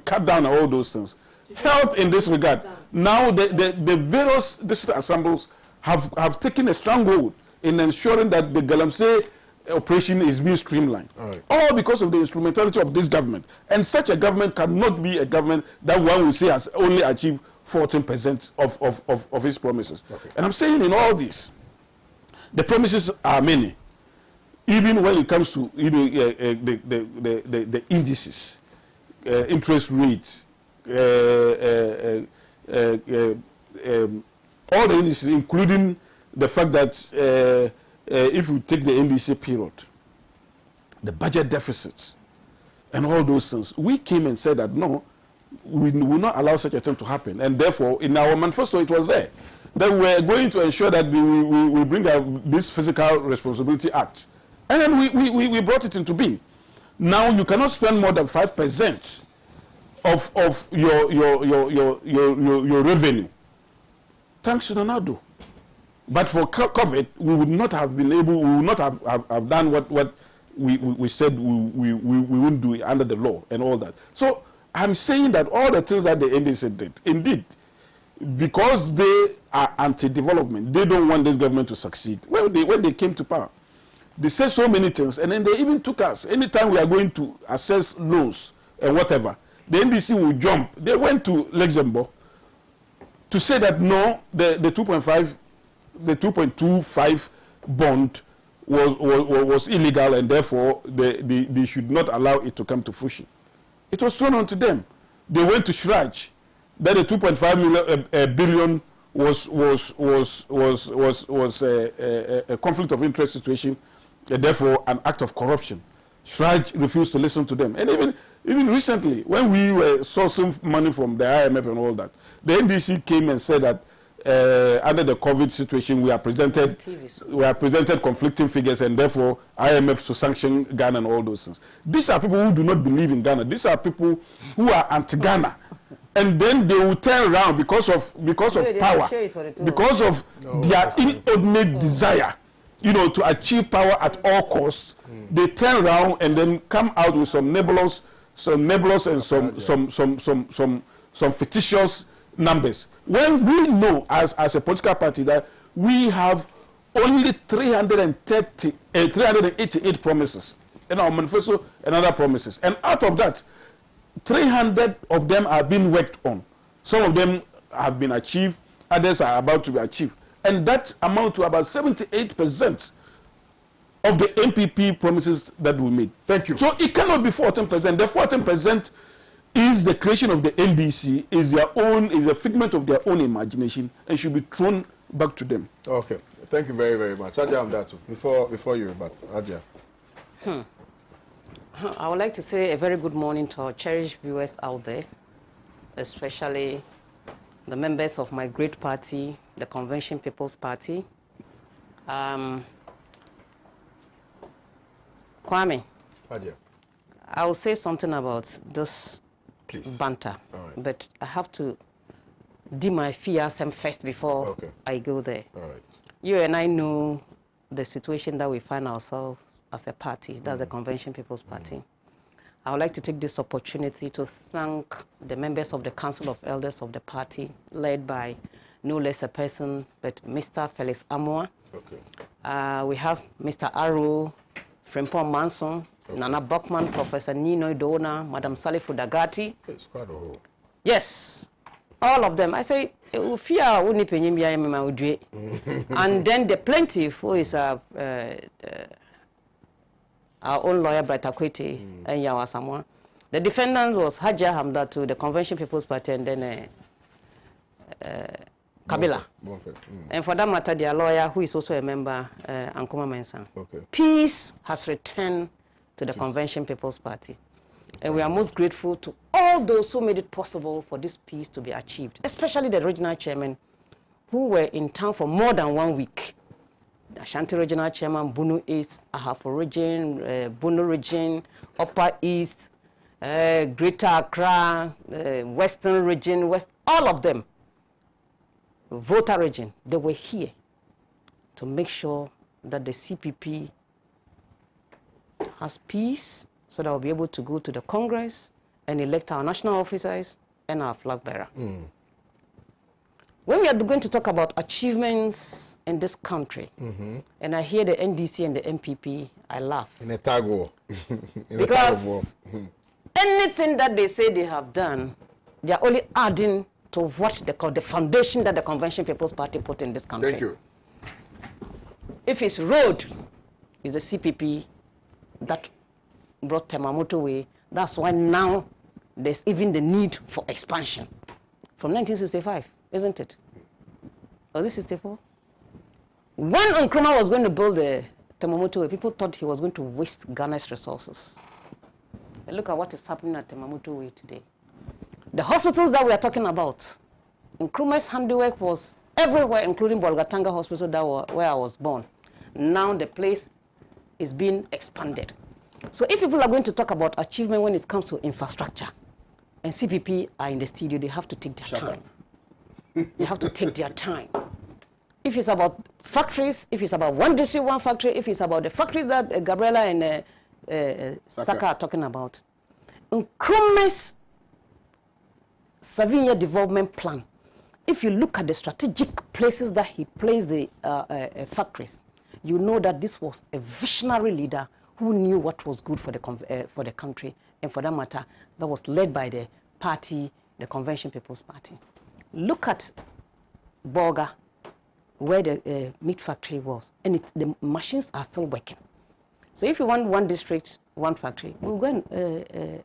cut down, all those things. Help in this regard. Now the various district assemblies have taken a stronghold in ensuring that the Galamsey operation is being streamlined. All because of the instrumentality of this government. And such a government cannot be a government that one will say has only achieved 14% of its promises. And I'm saying in all this, The promises are many. Even when it comes to the indices, interest rates, all the indices, including the fact that if you take the NDC period, the budget deficits, and all those things, we came and said that no, we will not allow such a thing to happen. And therefore, in our manifesto, it was there that we are going to ensure that we bring out this Physical Responsibility Act. And then we brought it into being. Now you cannot spend more than 5% of your revenue. Thanks to Nanado. But for COVID, we would not have been able, we would not have done what we said we wouldn't do under the law and all that. So I'm saying that all the things that the NDC did, indeed, because they are anti-development, they don't want this government to succeed. When they came to power, they said so many things, and then they even took us. Anytime we are going to assess loans and whatever, the NDC will jump. They went to Luxembourg to say that no, the 2.25 bond was illegal, and therefore they should not allow it to come to fruition. It was thrown onto them. They went to Shraj that the 2.5 billion was a conflict of interest situation, and therefore an act of corruption. Shraj refused to listen to them. And even recently, when we were sourcing money from the IMF and all that, the NDC came and said that under the COVID situation, we are presented conflicting figures, and therefore IMF to sanction Ghana and all those things. These are people who do not believe in Ghana. These are people who are anti-Ghana, and then they will turn around because of power, because of their inordinate desire, to achieve power at all costs. They turn around and then come out with some nebulous and some fictitious numbers. When we know as a political party that we have only 388 promises in our manifesto and other promises, and out of that, 300 of them are being worked on. Some of them have been achieved, others are about to be achieved, and that amounts to about 78% of the MPP promises that we made. Thank you. So it cannot be 14%. The 14% is the creation of the NDC, is a figment of their own imagination, and should be thrown back to them. Okay. Thank you very, very much. Adja Amdatu, before you, but Adja. I would like to say a very good morning to our cherished viewers out there, especially the members of my great party, the Convention People's Party. Kwame, Adja. I will say something about this banter, but I have to do my fears first before I go there. All right. You and I know the situation that we find ourselves as a party, that's the Convention People's Party. I would like to take this opportunity to thank the members of the Council of Elders of the party, led by no less a person but Mr. Felix Amoa. We have Mr. Aro, Frimpong Manson, Nana Bachman, Professor Nino Idona, Madam Salifu Dagati. It's quite a whole. Yes, all of them. I say, and then the plaintiff, who is our own lawyer, Bright Akwete, and Yawa Samoa. The defendant was Hajia Hamdatu, the Convention People's Party, and then Kabila. And for that matter, their lawyer, who is also a member, Ankuma Mensah. Peace has returned to the Convention People's Party. And we are most grateful to all those who made it possible for this peace to be achieved, especially the regional chairmen who were in town for more than 1 week. The Ashanti Regional Chairman, Bunu East, Ahafo Region, Bunu Region, Upper East, Greater Accra, Western Region, all of them, Volta Region, they were here to make sure that the CPP has peace, so that we'll be able to go to the Congress and elect our national officers and our flag bearer. When we are going to talk about achievements in this country, and I hear the NDC and the MPP, I laugh. In a tag war. Because anything that they say they have done, they are only adding to what they call the foundation that the Convention People's Party put in this country. Thank you. If it's road, it's the CPP that brought Temamoto way. That's why now there's even the need for expansion. From 1965, isn't it? Was it 64? When Nkrumah was going to build the Temamoto way, people thought he was going to waste Ghana's resources. But look at what is happening at Temamoto way today. The hospitals that we are talking about, Nkrumah's handiwork was everywhere, including Bolgatanga Hospital, where I was born. Now the place is being expanded. So if people are going to talk about achievement when it comes to infrastructure, and CPP are in the studio, they have to take their time. They have to take their time. If it's about factories, if it's about one district, one factory, if it's about the factories that Gabriela and Saka are talking about, Nkrumah's 7-year development plan, if you look at the strategic places that he placed the factories, you know that this was a visionary leader who knew what was good for the country, and for that matter, that was led by the party, the Convention People's Party. Look at Bolga, where the meat factory was, and the machines are still working. So if you want one district, one factory, we'll go and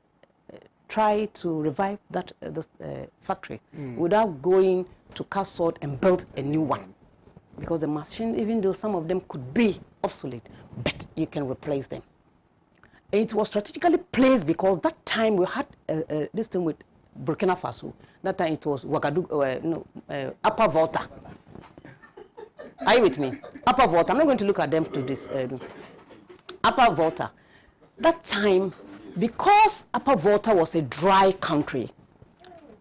try to revive that factory without going to cast salt and build a new one. Because the machines, even though some of them could be obsolete, but you can replace them. And it was strategically placed because that time we had this thing with Burkina Faso. That time it was Ouagadougou, Upper Volta. Are you with me? Upper Volta. I'm not going to look at them to this. Upper Volta. That time, because Upper Volta was a dry country,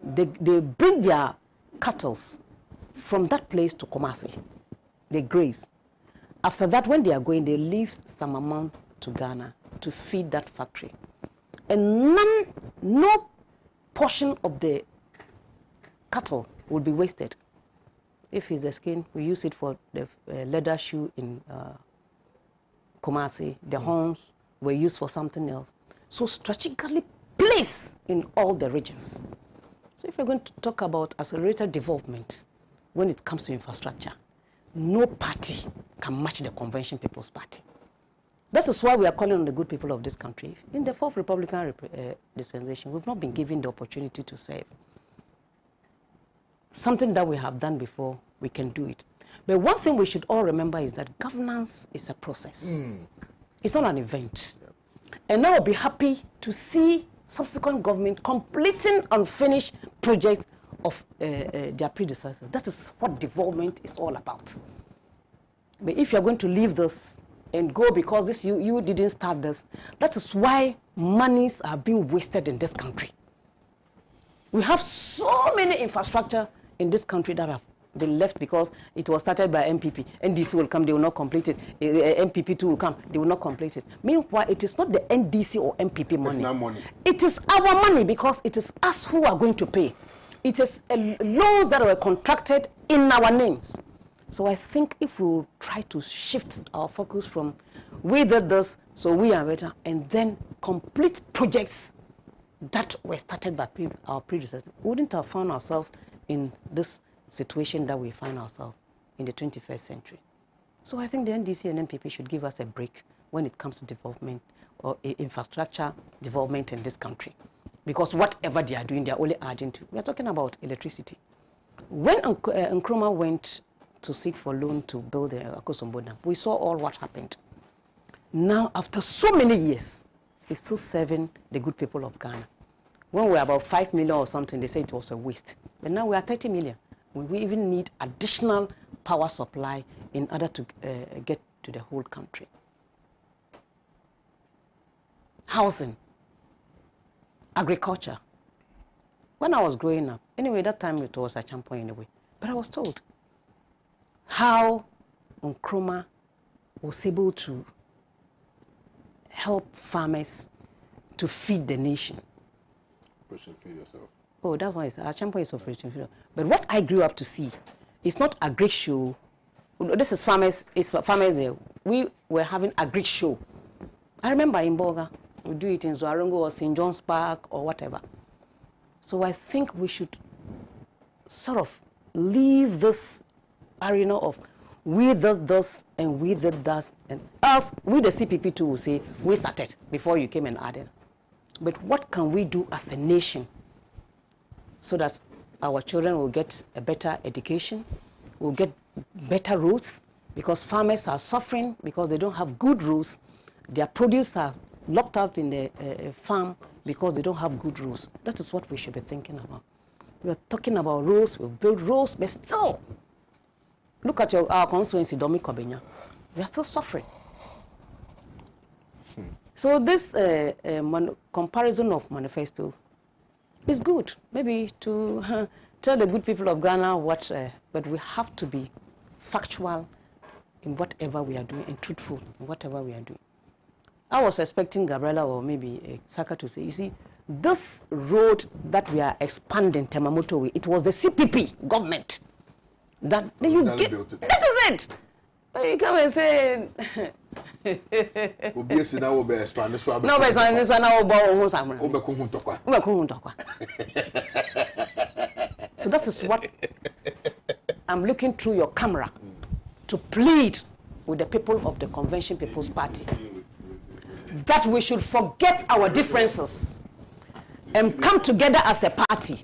they bring their cattle from that place to Kumasi. They graze. After that, when they are going, they leave some amount to Ghana to feed that factory. And no portion of the cattle will be wasted. If it's the skin, we use it for the leather shoe in Kumasi. The horns were used for something else. So strategically placed in all the regions. So if we're going to talk about accelerated development when it comes to infrastructure, no party can match the Convention People's Party. That is why we are calling on the good people of this country. In the fourth Republican dispensation, we've not been given the opportunity to serve. Something that we have done before, we can do it. But one thing we should all remember is that governance is a process. It's not an event. And I will be happy to see subsequent government completing unfinished projects of their predecessors. That is what development is all about. But if you're going to leave this and go because this you didn't start this, that is why monies are being wasted in this country. We have so many infrastructure in this country that have been left because it was started by MPP. NDC will come, they will not complete it. MPP too will come, they will not complete it. Meanwhile, it is not the NDC or MPP money. It's not money. It is our money because it is us who are going to pay. It is loans that were contracted in our names. So I think if we try to shift our focus from we did this, so we are better, and then complete projects that were started by our predecessors, we wouldn't have found ourselves in this situation that we find ourselves in the 21st century. So I think the NDC and MPP should give us a break when it comes to development or infrastructure development in this country. Because whatever they are doing, they are only adding to. We are talking about electricity. When Nkrumah went to seek for loan to build the Akosombo Dam, we saw all what happened. Now, after so many years, he's still serving the good people of Ghana. When we were about 5 million or something, they said it was a waste. But now we are 30 million. We even need additional power supply in order to get to the whole country. Housing, agriculture. When I was growing up, anyway, that time it was a champion in a way, but I was told how Nkrumah was able to help farmers to feed the nation. Operation Feed Yourself. Oh, that one is, our champion is Operation Feed Yourself. But what I grew up to see is not a great show. This is farmers, it's farmers there. We were having a great show. I remember in Bolga, we do it in Zuarongo or St. John's Park or whatever. So I think we should sort of leave this arena of we did this and we did that, and us, we the CPP too will say, we started before you came and added. But what can we do as a nation so that our children will get a better education, will get better roads, because farmers are suffering because they don't have good roads. Their produce are locked out in the farm because they don't have good roads. That is what we should be thinking about. We are talking about roads, we'll build roads, but still, look at our constituency, Domi Kobenya. We are still suffering. So this comparison of manifesto is good, maybe to tell the good people of Ghana what, but we have to be factual in whatever we are doing and truthful in whatever we are doing. I was expecting Gabriela or maybe Saka to say, you see, this road that we are expanding, Temamoto way, it was the CPP government that you get. That is it. You come and say. No, but it's so that is what I'm looking through your camera to plead with the people of the Convention People's Party that we should forget our differences and come together as a party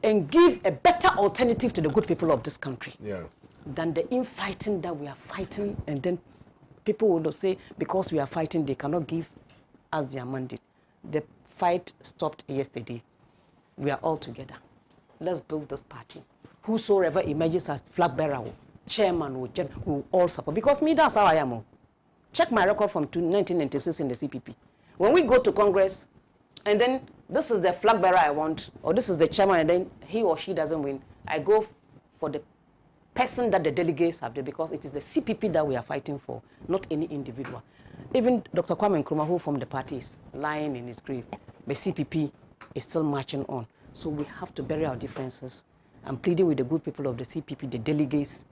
and give a better alternative to the good people of this country than the infighting that we are fighting, and then people will say because we are fighting they cannot give us their mandate. The fight stopped yesterday. We are all together. Let's build this party. Whosoever emerges as flag bearer, chairman, will all support. Because me, that's how I am. Check my record from 1996 in the CPP. When we go to Congress, and then this is the flag bearer I want, or this is the chairman, and then he or she doesn't win, I go for the person that the delegates have there, because it is the CPP that we are fighting for, not any individual. Even Dr. Kwame Nkrumah, who from the party is lying in his grave, the CPP is still marching on. So we have to bury our differences. I'm pleading with the good people of the CPP, the delegates,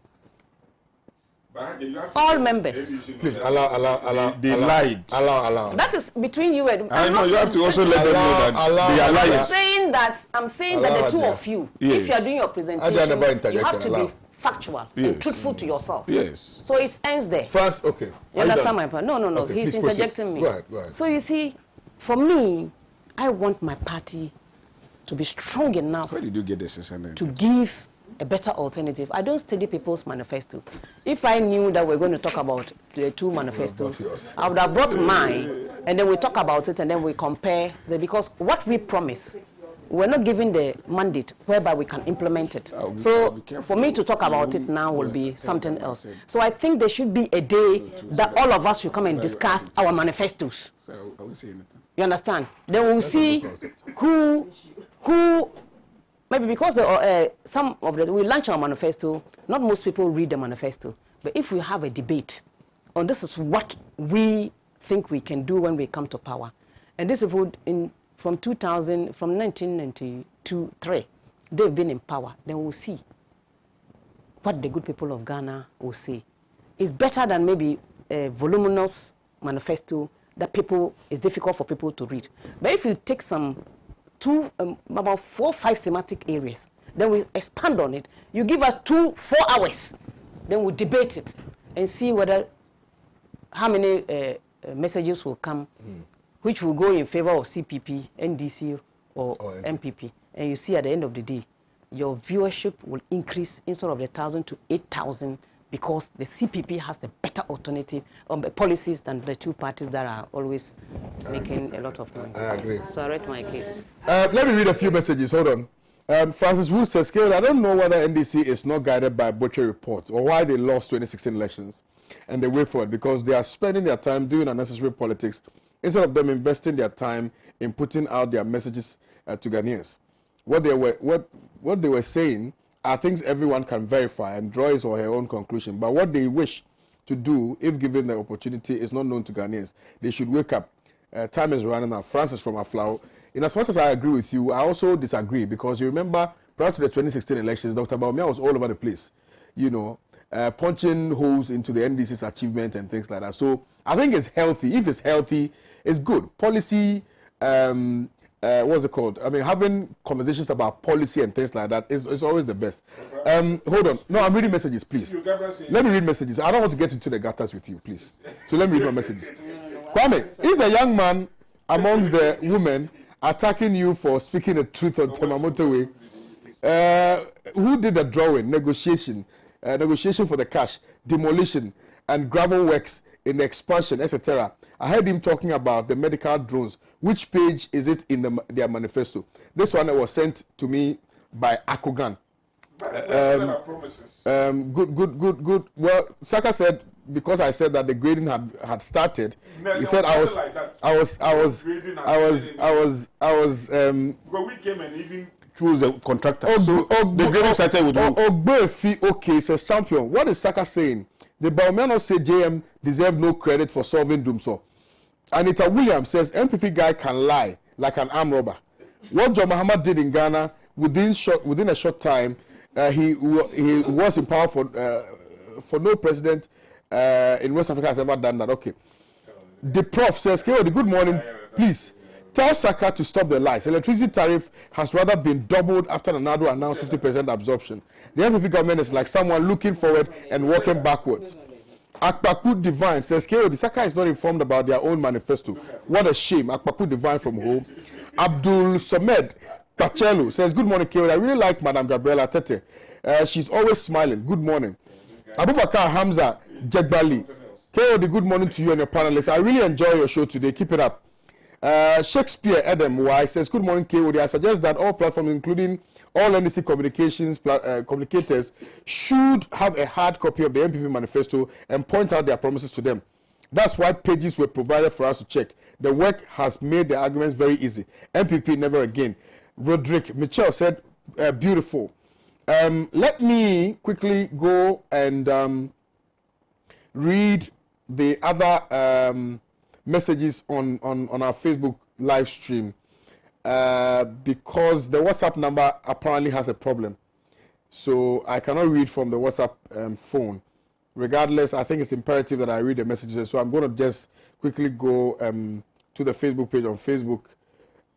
all members. Please allow. They lied. Allow. That is between you and. I know you have to also let them know that they are liars. I'm saying that the two of you, if you are doing your presentation, you have to be factual and truthful to yourself. Yes. So it ends there. First, okay. You understand my point? No. Okay, he's interjecting me. Right. So you see, for me, I want my party to be strong enough. Where did you get this to give a better alternative? I don't study people's manifesto. If I knew that we're going to talk about the two manifestos, I would have brought mine, and then we talk about it, and then we compare. Because what we promise, we're not given the mandate whereby we can implement it. So for me to talk about it now will be something else. So I think there should be a day that all of us should come and discuss our manifestos. I will say anything. You understand? Then we'll see who maybe because some of we launch our manifesto, not most people read the manifesto. But if we have a debate on this is what we think we can do when we come to power, and this people from 1992-3, they've been in power, then we'll see what the good people of Ghana will say. It's better than maybe a voluminous manifesto that it's difficult for people to read. But if you take about 4 or 5 thematic areas, then we expand on it. You give us 2-4 hours, then we debate it and see how many messages will come, which will go in favor of CPP, NDC, or MPP. And you see at the end of the day, your viewership will increase instead of the 1,000 to 8,000, because the CPP has the better alternative policies than the two parties that are always making a lot of noise. I agree. So I read my case. Let me read a few messages. Hold on. Francis Wood says, I don't know whether NDC is not guided by butchery reports or why they lost 2016 elections and they wait for it, because they are spending their time doing unnecessary politics instead of them investing their time in putting out their messages to Ghanaians. What they were saying are things everyone can verify and draw his or her own conclusion. But what they wish to do, if given the opportunity, is not known to Ghanaians. They should wake up. Time is running out. Francis from Aflao. In as much as I agree with you, I also disagree, because you remember prior to the 2016 elections, Dr. Baumia was all over the place, punching holes into the NDC's achievement and things like that. So I think it's healthy. If it's healthy, it's good. Policy what's it called? I mean, having conversations about policy and things like that is always the best. Hold on. No, I'm reading messages, please. Let me read messages. I don't want to get into the gutters with you, please. So let me read my messages. Kwame, is a young man amongst the women attacking you for speaking the truth on Temamoto Way? Who did the drawing, negotiation for the cash, demolition, and gravel works in the expansion, etc.? I heard him talking about the medical drones. Which page is it in their manifesto? This one was sent to me by Akogan. Good. Well, Saka said, because I said that the grading had started, he said I was. Because we came and even choose the contractor. So the grading started with Ogbefi, okay, says champion. What is Saka saying? The Baumano say JM deserve no credit for solving Dumso. Anita Williams says MPP guy can lie like an armed robber. What John Mahama did in Ghana within a short time, he was in power for no president in West Africa has ever done that. Okay. The prof says, good morning, please tell Saka to stop the lies. Electricity tariff has rather been doubled after Nado announced 50% absorption. The MPP government is like someone looking forward and walking backwards. Akpaku Divine says, the Saka is not informed about their own manifesto. What a shame. Akpaku Divine from home. Abdul Somed Pachelu says, good morning, Keo. I really like Madam Gabriela Tete. She's always smiling. Good morning. Abubakar Hamza Jegbali. Keo, good morning to you and your panelists. I really enjoy your show today. Keep it up. Shakespeare Adam Y says, good morning, Keo. I suggest that all platforms, including all NDC communicators, should have a hard copy of the MPP manifesto and point out their promises to them. That's why pages were provided for us to check. The work has made the arguments very easy. MPP never again. Roderick Mitchell said, beautiful. Let me quickly go and read the other messages on our Facebook live stream. Because the WhatsApp number apparently has a problem. So I cannot read from the WhatsApp phone. Regardless, I think it's imperative that I read the messages. So I'm going to just quickly go to the Facebook page on Facebook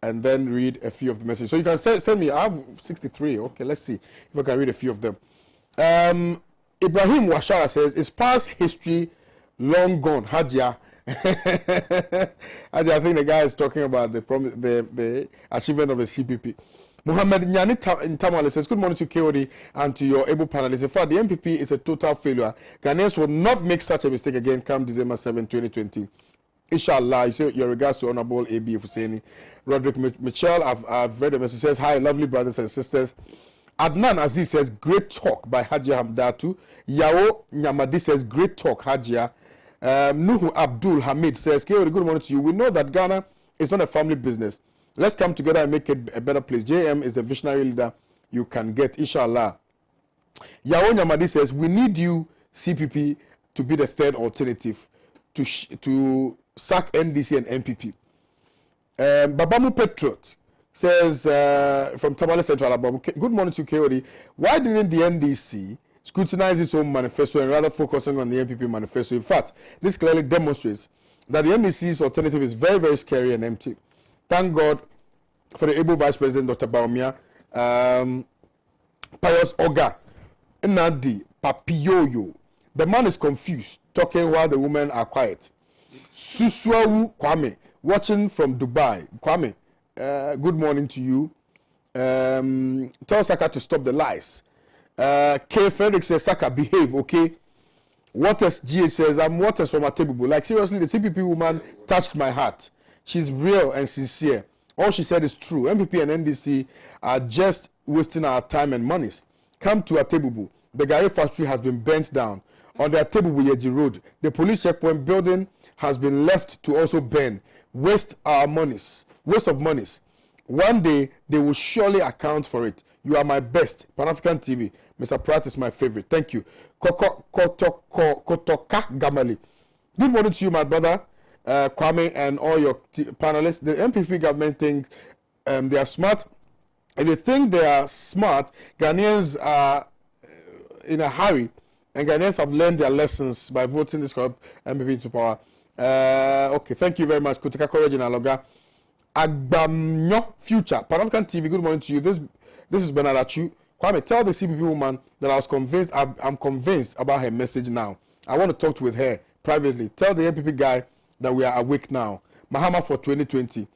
and then read a few of the messages. So you can send me, I have 63. Okay, let's see if I can read a few of them. Ibrahim Washara says, it's past history, long gone, Hajia. I think the guy is talking about the achievement of the CPP. Muhammad Nyani in Tamale says, good morning to KOD and to your able panelists. In fact, the MPP is a total failure. Ghanaians will not make such a mistake again come December 7, 2020. Inshallah, you say your regards to Honorable A.B. Fuseni. Roderick Mitchell, I've read the message. Says, hi, lovely brothers and sisters. Adnan Aziz says, great talk by Hajia Hamdatu. Yao Nyamadi says, great talk, Hajia. Nuhu Abdul Hamid says, good morning to you. We know that Ghana is not a family business. Let's come together and make it a better place. JM is the visionary leader you can get, inshallah. Yao Nyamadi says, we need you, CPP, to be the third alternative to sack NDC and MPP. Babamu Petrot says, from Tamale Central, good morning to KOD. Why didn't the NDC scrutinize its own manifesto and rather focusing on the MPP manifesto? In fact, this clearly demonstrates that the NDC's alternative is very, very scary and empty. Thank God for the able Vice President, Dr. Baumia, Pius Oga, Nadi, Papiyoyo. The man is confused, talking while the women are quiet. Suswawu Kwame, watching from Dubai. Kwame, good morning to you. Tell Saka to stop the lies. K. Frederick says, Saka, behave, okay? Waters GH says, I'm Waters from Atebebo. Like, seriously, the CPP woman touched my heart. She's real and sincere. All she said is true. MPP and NDC are just wasting our time and monies. Come to Atebebo. The Gari factory has been burnt down. On the Atebebo Yeji Road, the police checkpoint building has been left to also burn. Waste our monies. Waste of monies. One day, they will surely account for it. You are my best. Pan-African TV. Mr. Pratt is my favorite. Thank you. Kotoka Gamali. Good morning to you, my brother, Kwame, and all your panelists. The MPP government think they are smart. If they think they are smart, Ghanaians are in a hurry, and Ghanaians have learned their lessons by voting this MPP into power. Okay, thank you very much. Kutika Courage in Aloga. Agbamnyo Future, Pan African TV, good morning to you. This is Bernard Achu. Kwame, tell the CPP woman that I was convinced, I'm convinced about her message now. I want to talk with her privately. Tell the MPP guy that we are awake now. Mahama for 2020.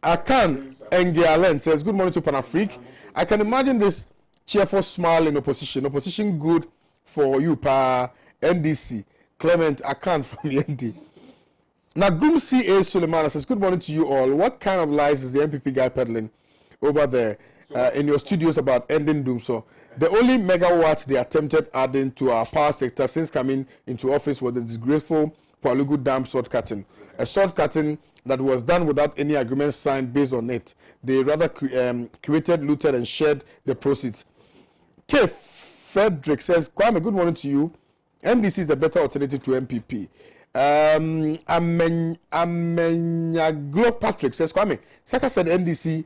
Akan Engialen says, good morning to Panafric. I can imagine this cheerful smile in opposition. Opposition good for you, pa NDC. Clement Akan from the ND. Nagum C.A. Suleiman says, good morning to you all. What kind of lies is the MPP guy peddling over there in your studios about ending Danso? The only megawatt they attempted adding to our power sector since coming into office was the disgraceful Palugu Dam shortcutting. A shortcutting that was done without any agreement signed based on it. They rather created, looted, and shared the proceeds. K. Frederick says, Kwame, good morning to you. NDC is the better alternative to MPP. Amenyaglo Patrick says, Kwame, Saka said NDC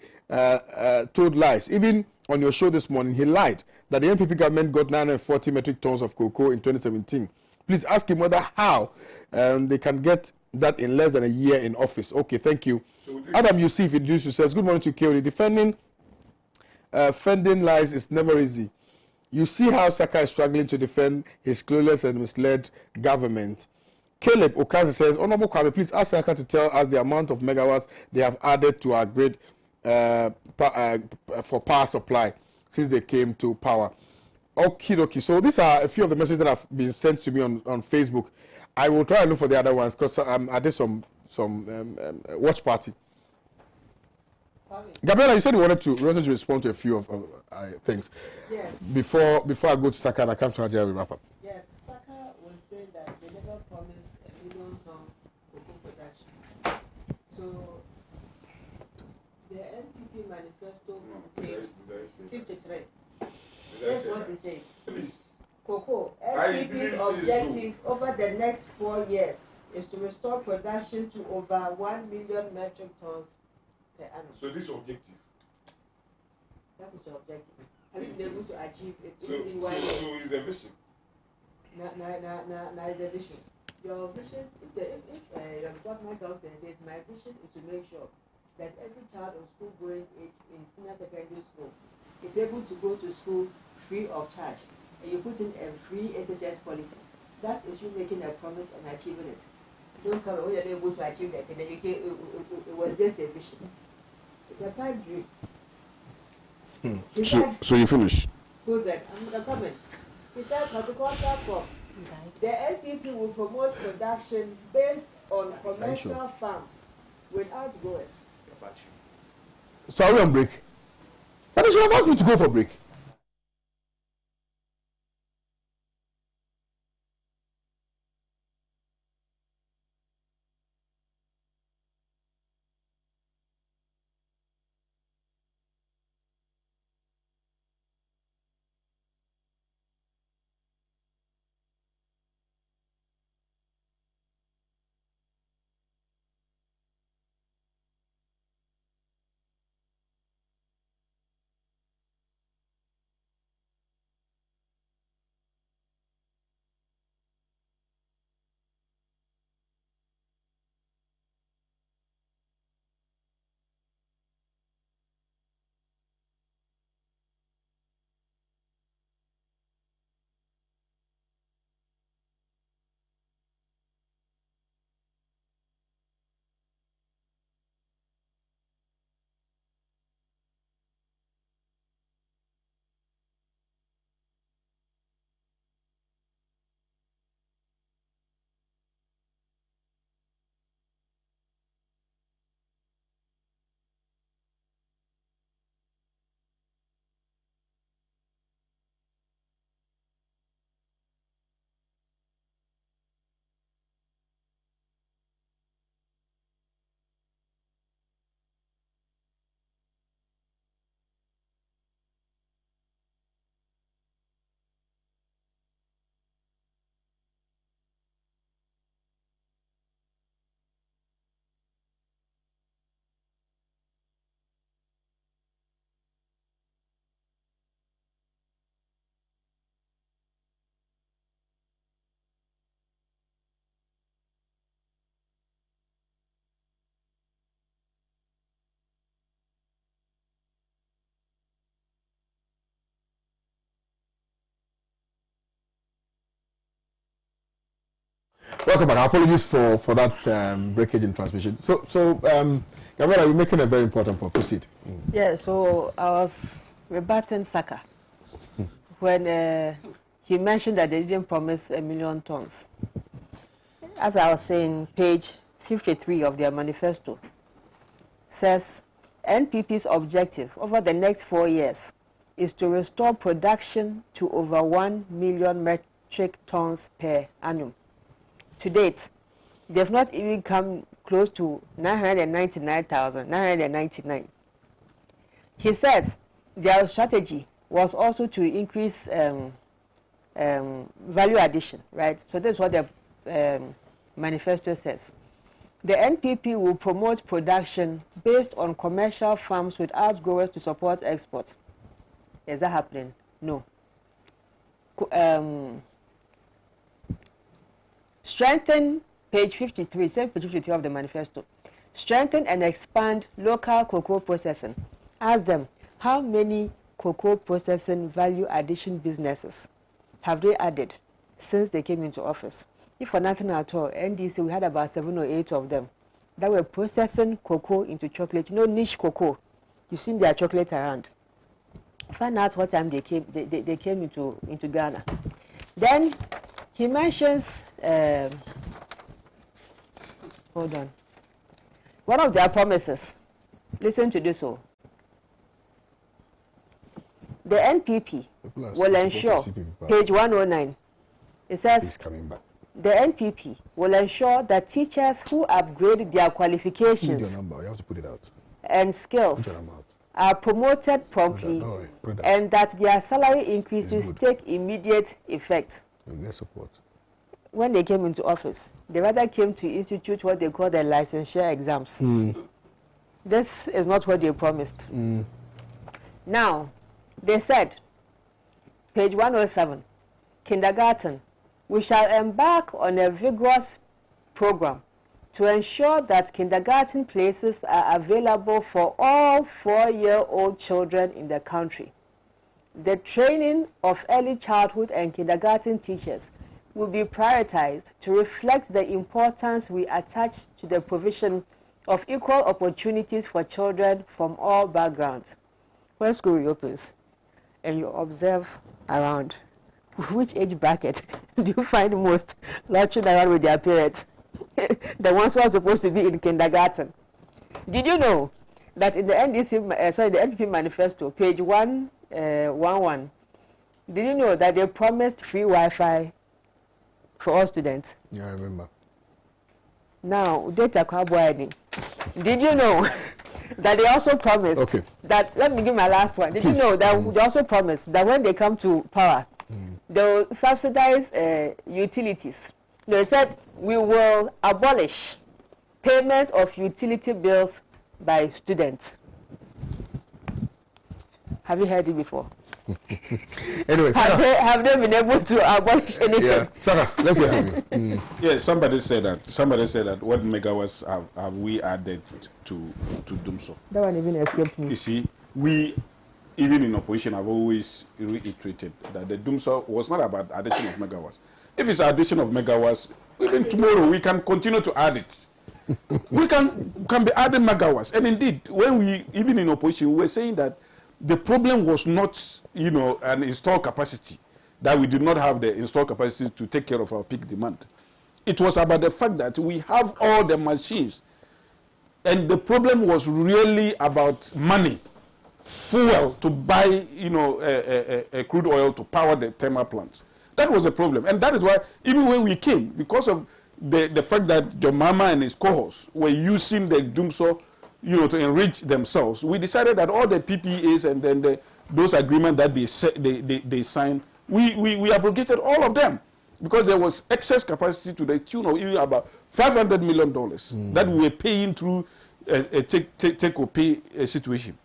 told lies. Even on your show this morning, he lied that the NPP government got 940 metric tons of cocoa in 2017. Please ask him whether how they can get that in less than a year in office. Okay, thank you. So Adam Yusuf introduced says, good morning to KOD. Defending lies is never easy. You see how Saka is struggling to defend his clueless and misled government. Caleb Okazi says, Honorable Kwame, please ask Saka to tell us the amount of megawatts they have added to our grid for power supply since they came to power. Okay. So these are a few of the messages that have been sent to me on Facebook. I will try and look for the other ones because I did some watch party. Gabriela, you said you wanted to respond to a few of things. Yes. Before I go to Saka and I come to Nigeria, we wrap up. Yes, Saka was saying that they never promised 1 million tons cocoa production. So the NPP manifesto on page 53. That's what it says. Cocoa, NPP's objective over the next 4 years is to restore production to over 1 million metric tons per annum. So this objective? That is your objective. Have you been able to achieve it So in 1 year? So is the vision? No, is the vision. Your vision, if your government comes and says, my vision is to make sure that every child of school going age in senior secondary school is able to go to school free of charge. And you put in a free SHS policy. That is you making a promise and achieving it. Don't come when you're not able to achieve that. And then it was just a vision. It's a pipe dream. So you finish? Who's that? I'm coming. Besides horticultural crops, the NPP will promote production based on commercial farms without growers. So are we on break? But you should have asked me to go for break. Welcome back. Apologies for that breakage in transmission. So, Gabriela, you're making a very important point. Proceed. Yeah, so I was rebutting Saka when he mentioned that they didn't promise 1 million tons. As I was saying, page 53 of their manifesto says NPP's objective over the next 4 years is to restore production to over 1 million metric tons per annum. To date, they've not even come close to 999,999. He says their strategy was also to increase value addition, right? So that's what the manifesto says. The NPP will promote production based on commercial farms without growers to support exports. Is that happening? No. Strengthen, page 53, same page 53 of the manifesto. Strengthen and expand local cocoa processing. Ask them, how many cocoa processing value addition businesses have they added since they came into office? If for nothing at all, NDC, we had about 7 or 8 of them that were processing cocoa into chocolate. You know, niche cocoa. You've seen their chocolate around. Find out what time they came into Ghana. Then he mentions, hold on, one of their promises. Listen to this. The NPP will ensure, page 109, it says, he's coming back. The NPP will ensure that teachers who upgrade their qualifications your number. You have to put it out. And skills are promoted promptly and that their salary increases take immediate effect. Get support. When they came into office, they rather came to institute what they call the licensure exams. This is not what they promised. Now, they said, page 107, kindergarten, we shall embark on a vigorous program to ensure that kindergarten places are available for all 4-year-old children in the country. The training of early childhood and kindergarten teachers will be prioritized to reflect the importance we attach to the provision of equal opportunities for children from all backgrounds. When school reopens and you observe around, which age bracket do you find most latching around with their parents? The ones who are supposed to be in kindergarten. Did you know that in the NPP manifesto, page 111, did you know that they promised free Wi-Fi for all students? Yeah, I remember. Now, data carbohydrate. Did you know that they also promised that, let me give my last one. Did you know that they also promised that when they come to power, they'll subsidize utilities? They said, we will abolish payment of utility bills by students. Have you heard it before? Anyway, have they been able to abolish anything? Yeah, Sarah, let's hear from you. Yeah, somebody said that. What megawatts have we added to Danso? That one even escaped me. You see, we, even in opposition, have always reiterated that the Danso was not about addition of megawatts. If it's addition of megawatts, even tomorrow we can continue to add it. We can be adding megawatts. And indeed, when we, even in opposition, we were saying that the problem was not, an installed capacity, that we did not have the installed capacity to take care of our peak demand. It was about the fact that we have all the machines. And the problem was really about money, fuel to buy, crude oil to power the thermal plants. That was the problem. And that is why, even when we came, because of the fact that John Mama and his cohorts were using the Danso, to enrich themselves, we decided that all the PPAs and then those agreements that they signed, we abrogated all of them, because there was excess capacity to the tune of even about $500 million that we were paying through a take-or-pay situation.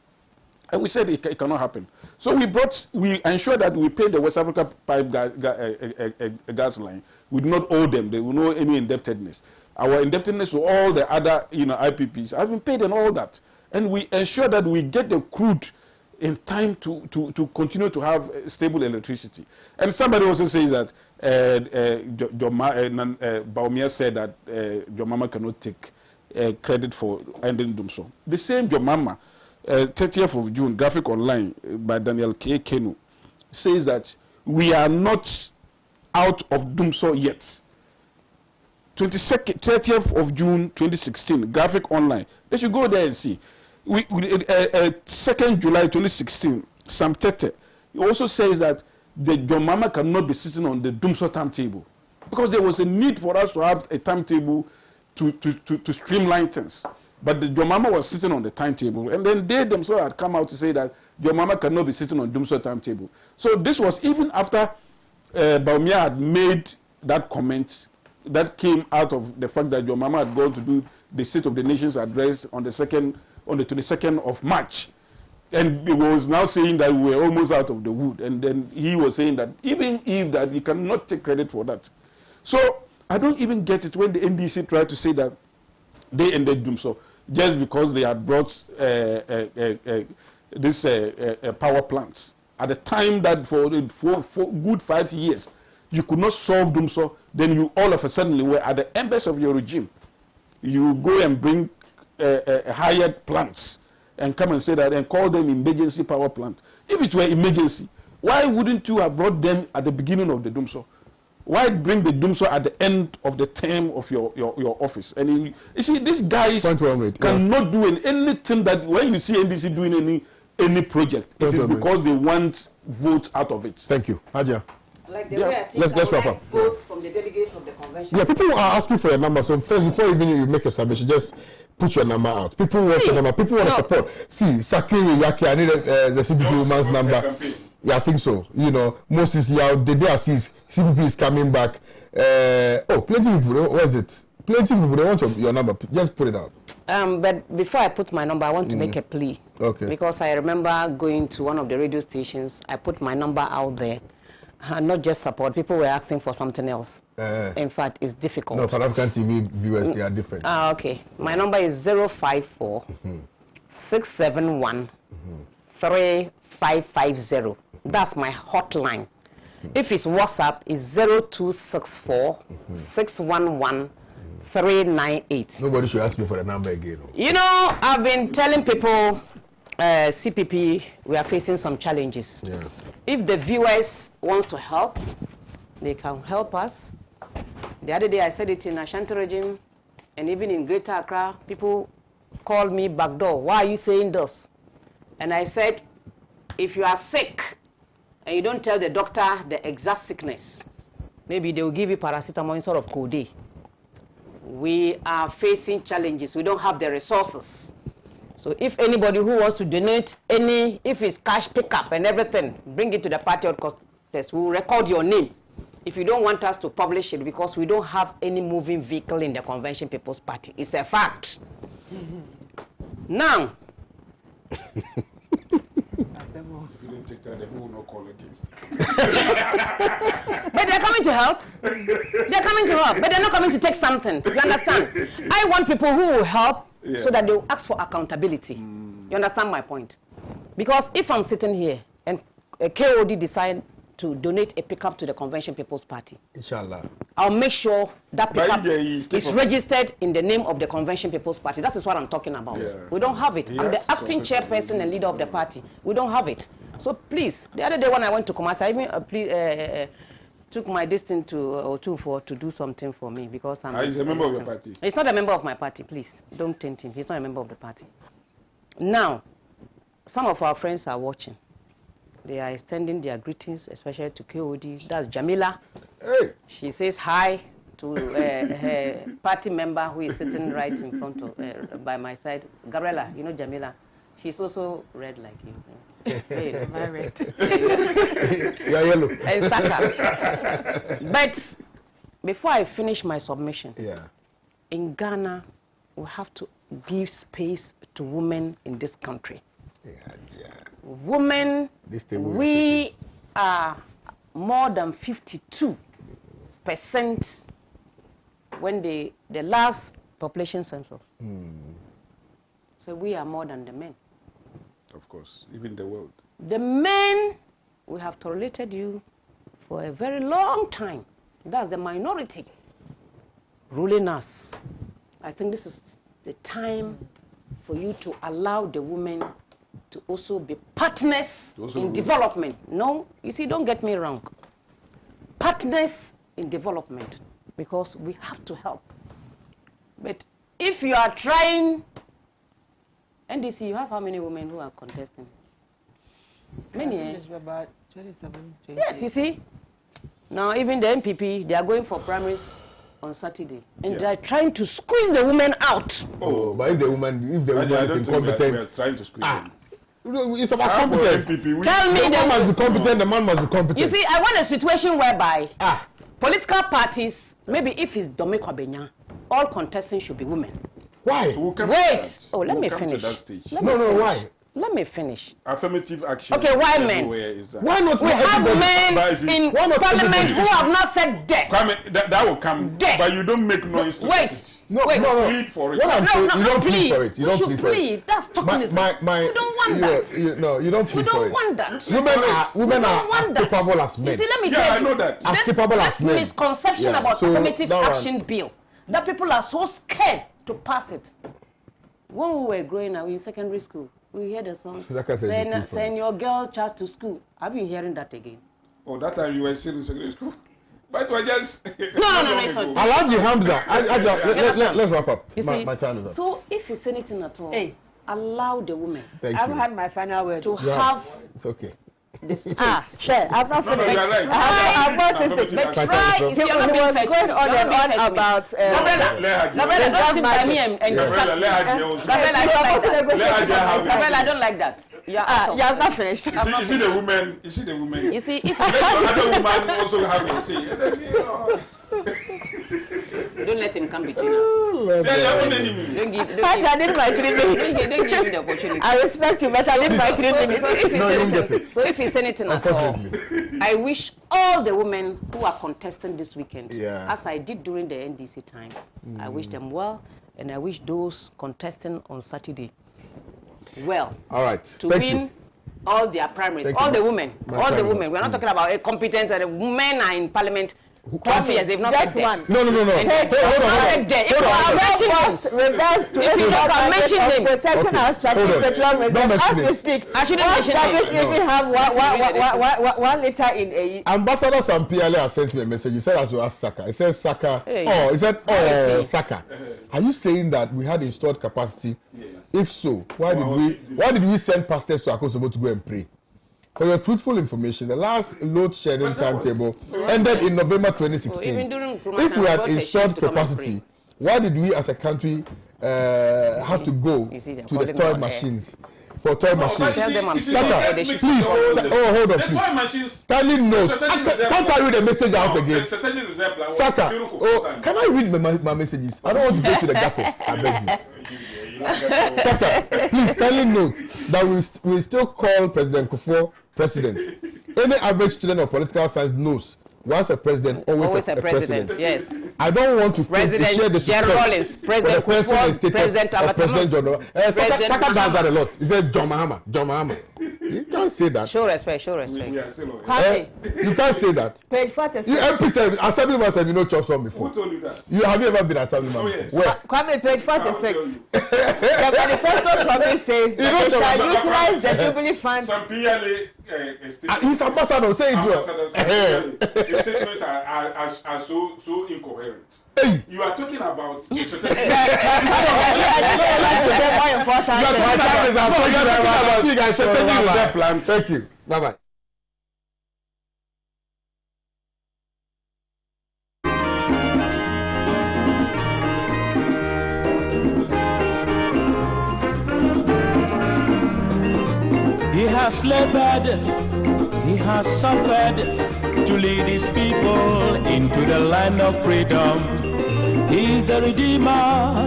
And we said it cannot happen. So we ensured that we paid the West Africa pipe gas line. We did not owe them. There was no any indebtedness. Our indebtedness to all the other IPPs has been paid and all that. And we ensure that we get the crude in time to continue to have stable electricity. And somebody also says that Baumia said that Jomama cannot take credit for ending Dumso. The same Jomama, 30th of June, graphic online by Daniel K. Kenu, says that we are not out of Dumso yet. 30th of June 2016, graphic online. They should go there and see. 2nd July 2016, Sam Tete, he also says that the Jomama cannot be sitting on the Dumso timetable because there was a need for us to have a timetable to streamline things. But the Jomama was sitting on the timetable, and then they themselves had come out to say that Jomama cannot be sitting on Dumso timetable. So this was even after Baumia had made that comment that came out of the fact that Jomama had gone to do the State of the Nation's address on the 22nd of March. And he was now saying that we were almost out of the wood. And then he was saying that even if that, he cannot take credit for that. So I don't even get it when the NDC tried to say that they ended Dumso just because they had brought this power plants. At the time that for good 5 years, you could not solve Dumso, then you all of a sudden were at the embers of your regime. You go and bring hired plants and come and say that and call them emergency power plant. If it were emergency, why wouldn't you have brought them at the beginning of the Dumso? Why bring the Dumso at the end of the term of your office? And you see, these guys cannot do anything that when you see NDC doing any project, it is because they want votes out of it. Thank you. Haja. Like the way I think let's wrap up. Votes from the delegates of the convention. Yeah, people are asking for your number. So first, before even you make your submission, just put your number out. People want your number. People want to support. See, Sakiri Yaki, I need the CPP woman's number. Yeah, I think so. You know, Moses Yao, the day I see CPP is coming back. Plenty of people. What is it? Plenty of people. They want your number. Just put it out. But before I put my number, I want to make a plea. Okay. Because I remember going to one of the radio stations. I put my number out there. Not just support. People were asking for something else. In fact, it's difficult. No, Pan African TV viewers, they are different. Okay. My number is 054 671 3550. That's my hotline. If it's WhatsApp, it's 0264 611 398. Nobody should ask me for the number again. You know, I've been telling people, CPP, we are facing some challenges. Yeah. If the viewers wants to help, they can help us. The other day I said it in Ashanti region, and even in Greater Accra, people called me backdoor. Why are you saying this? And I said, if you are sick and you don't tell the doctor the exact sickness, maybe they will give you paracetamol instead of Codeine. We are facing challenges. We don't have the resources. So if anybody who wants to donate if it's cash pickup and everything, bring it to the party contest. We'll record your name. If you don't want us to publish it, because we don't have any moving vehicle in the Convention People's Party. It's a fact. Now. If you don't take that, they will not call again. But they're coming to help. They're coming to help, but they're not coming to take something. You understand? I want people who will help so that they will ask for accountability. You understand my point? Because if I'm sitting here and a KOD decide to donate a pickup to the Convention People's Party, Inshallah, I'll make sure that pickup is registered in the name of the Convention People's Party. That is what I'm talking about. Yeah. We don't have it. Yes, I'm the acting chairperson and leader of the party. We don't have it. So please, the other day when I went to Kumasi, I even took my distance to Otu to do something for me because he's a member of your party. He's not a member of my party, please. Don't taint him. He's not a member of the party. Now, some of our friends are watching. They are extending their greetings, especially to KOD. That's Jamila. Hey. She says hi to her party member who is sitting right in front of, by my side. Gabriela, you know Jamila. She's also red like you. Hey, my red. You're yellow. And Saka. But before I finish my submission, in Ghana, we have to give space to women in this country. Women, we are more than 52% when the last population census. So we are more than the men. Of course, even the world. The men, we have tolerated you for a very long time. That's the minority ruling us. I think this is the time for you to allow the women to also be partners in development. No, you see, don't get me wrong. Partners in development, because we have to help. But if you are trying, NDC, you have how many women who are contesting? Many, eh? About 27, 28. Yes, you see. Now, even the MPP, they are going for primaries on Saturday, and they are trying to squeeze the women out. Oh, but if the woman is incompetent, we are trying to squeeze them. It's about competence. Tell me, the man must be competent. The man must be competent. You see, I want a situation whereby political parties, maybe if it's Dominic Obenya, all contestants should be women. Why? Wait. Oh, let me finish. No, why? Let me finish. Affirmative action. Okay, why men? Why not? We have men in parliament who have not said death. Kwame, that will come. Death. But you don't make noise to Wait. No. Plead for it. What I'm saying, you don't plead for it. You don't plead for it. That's tokenism. We don't want that. No, you don't plead for it. We don't want that. Women are as capable as men. You see, let me tell you. I know that. As capable as men. This misconception about affirmative action bill, that people are so scared to pass it. When we were growing up in secondary school, we heard a song send your girl child to school. Have you been hearing that again? Oh, that time you were still in secondary school. But it was just no, it's not. Alhaji Hamza, let's wrap up. My time is up. So if you say anything at all, allow the women. I've had my final word. To have. It's okay. Sure. I've not finished. Right. I've noticed it. But try. He was going on and on about. Gabriela, don't sit by me and distract me. Gabriela, I don't like that. You have not finished. You see the woman. You see, if other woman also have a say. Don't let him come between us. Don't give I need my 3 minutes. Don't give him the opportunity. I respect you, but I need my 3 minutes. So if he's anything at all, I wish all the women who are contesting this weekend, as I did during the NDC time, I wish them well, and I wish those contesting on Saturday well. All right. To win all their primaries, all the women. We're not talking about a competent, men are in parliament. 12 years, they've not just one. No. Hold on. If you can mention names, protecting our strategic petroleum reserves as we speak. I shouldn't mention names. Even have 1 liter in a. Ambassador Sampiale has sent me a message. He said, as we ask Saka. He said, Saka. He said, Saka. Are you saying that we had installed capacity? Yes. If so, why did we send pastors to Akosobo to go and pray? For your truthful information, the last load shedding timetable ended in November 2016. If we had installed capacity, why did we as a country have to go to the toy machines? For toy machines. Saka, please. Hold on, please. Toy machines. Kindly note. Can't I read the message out again? Saka, can I read my messages? I don't want to go to the gutters. I beg you. Saka, please kindly note that we still call President Kufuor president. Any average student of political science knows once a president, always a president. Yes. I don't want to share the Rollins, President Kufuor, President John. Saka does that a lot. He said John Mahama. You can't say that. Show respect. You can't say that. Page 46. You MP said, Assemblyman said you know chop some before. Who told you that? Have you ever been Assemblyman before? Where? Kwame, page 46. The manifesto Kwame says that they shall utilize the Jubilee funds. Some PLA he's ambassador, say it well. His statements are so incoherent. Hey. You are talking about More important. See you guys. Thank you. Bye-bye. He has labored, he has suffered to lead his people into the land of freedom. He is the Redeemer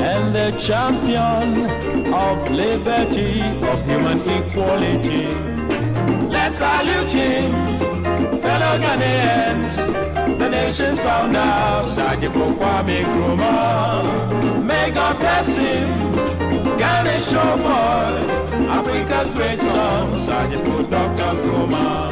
and the champion of liberty, of human equality. Let's salute him, fellow Ghanaians, the nation's founder, Sergeant Kwame Nkrumah. May God bless him, Ghana showboy, Africa's great son, Sergeant Dr. Nkrumah.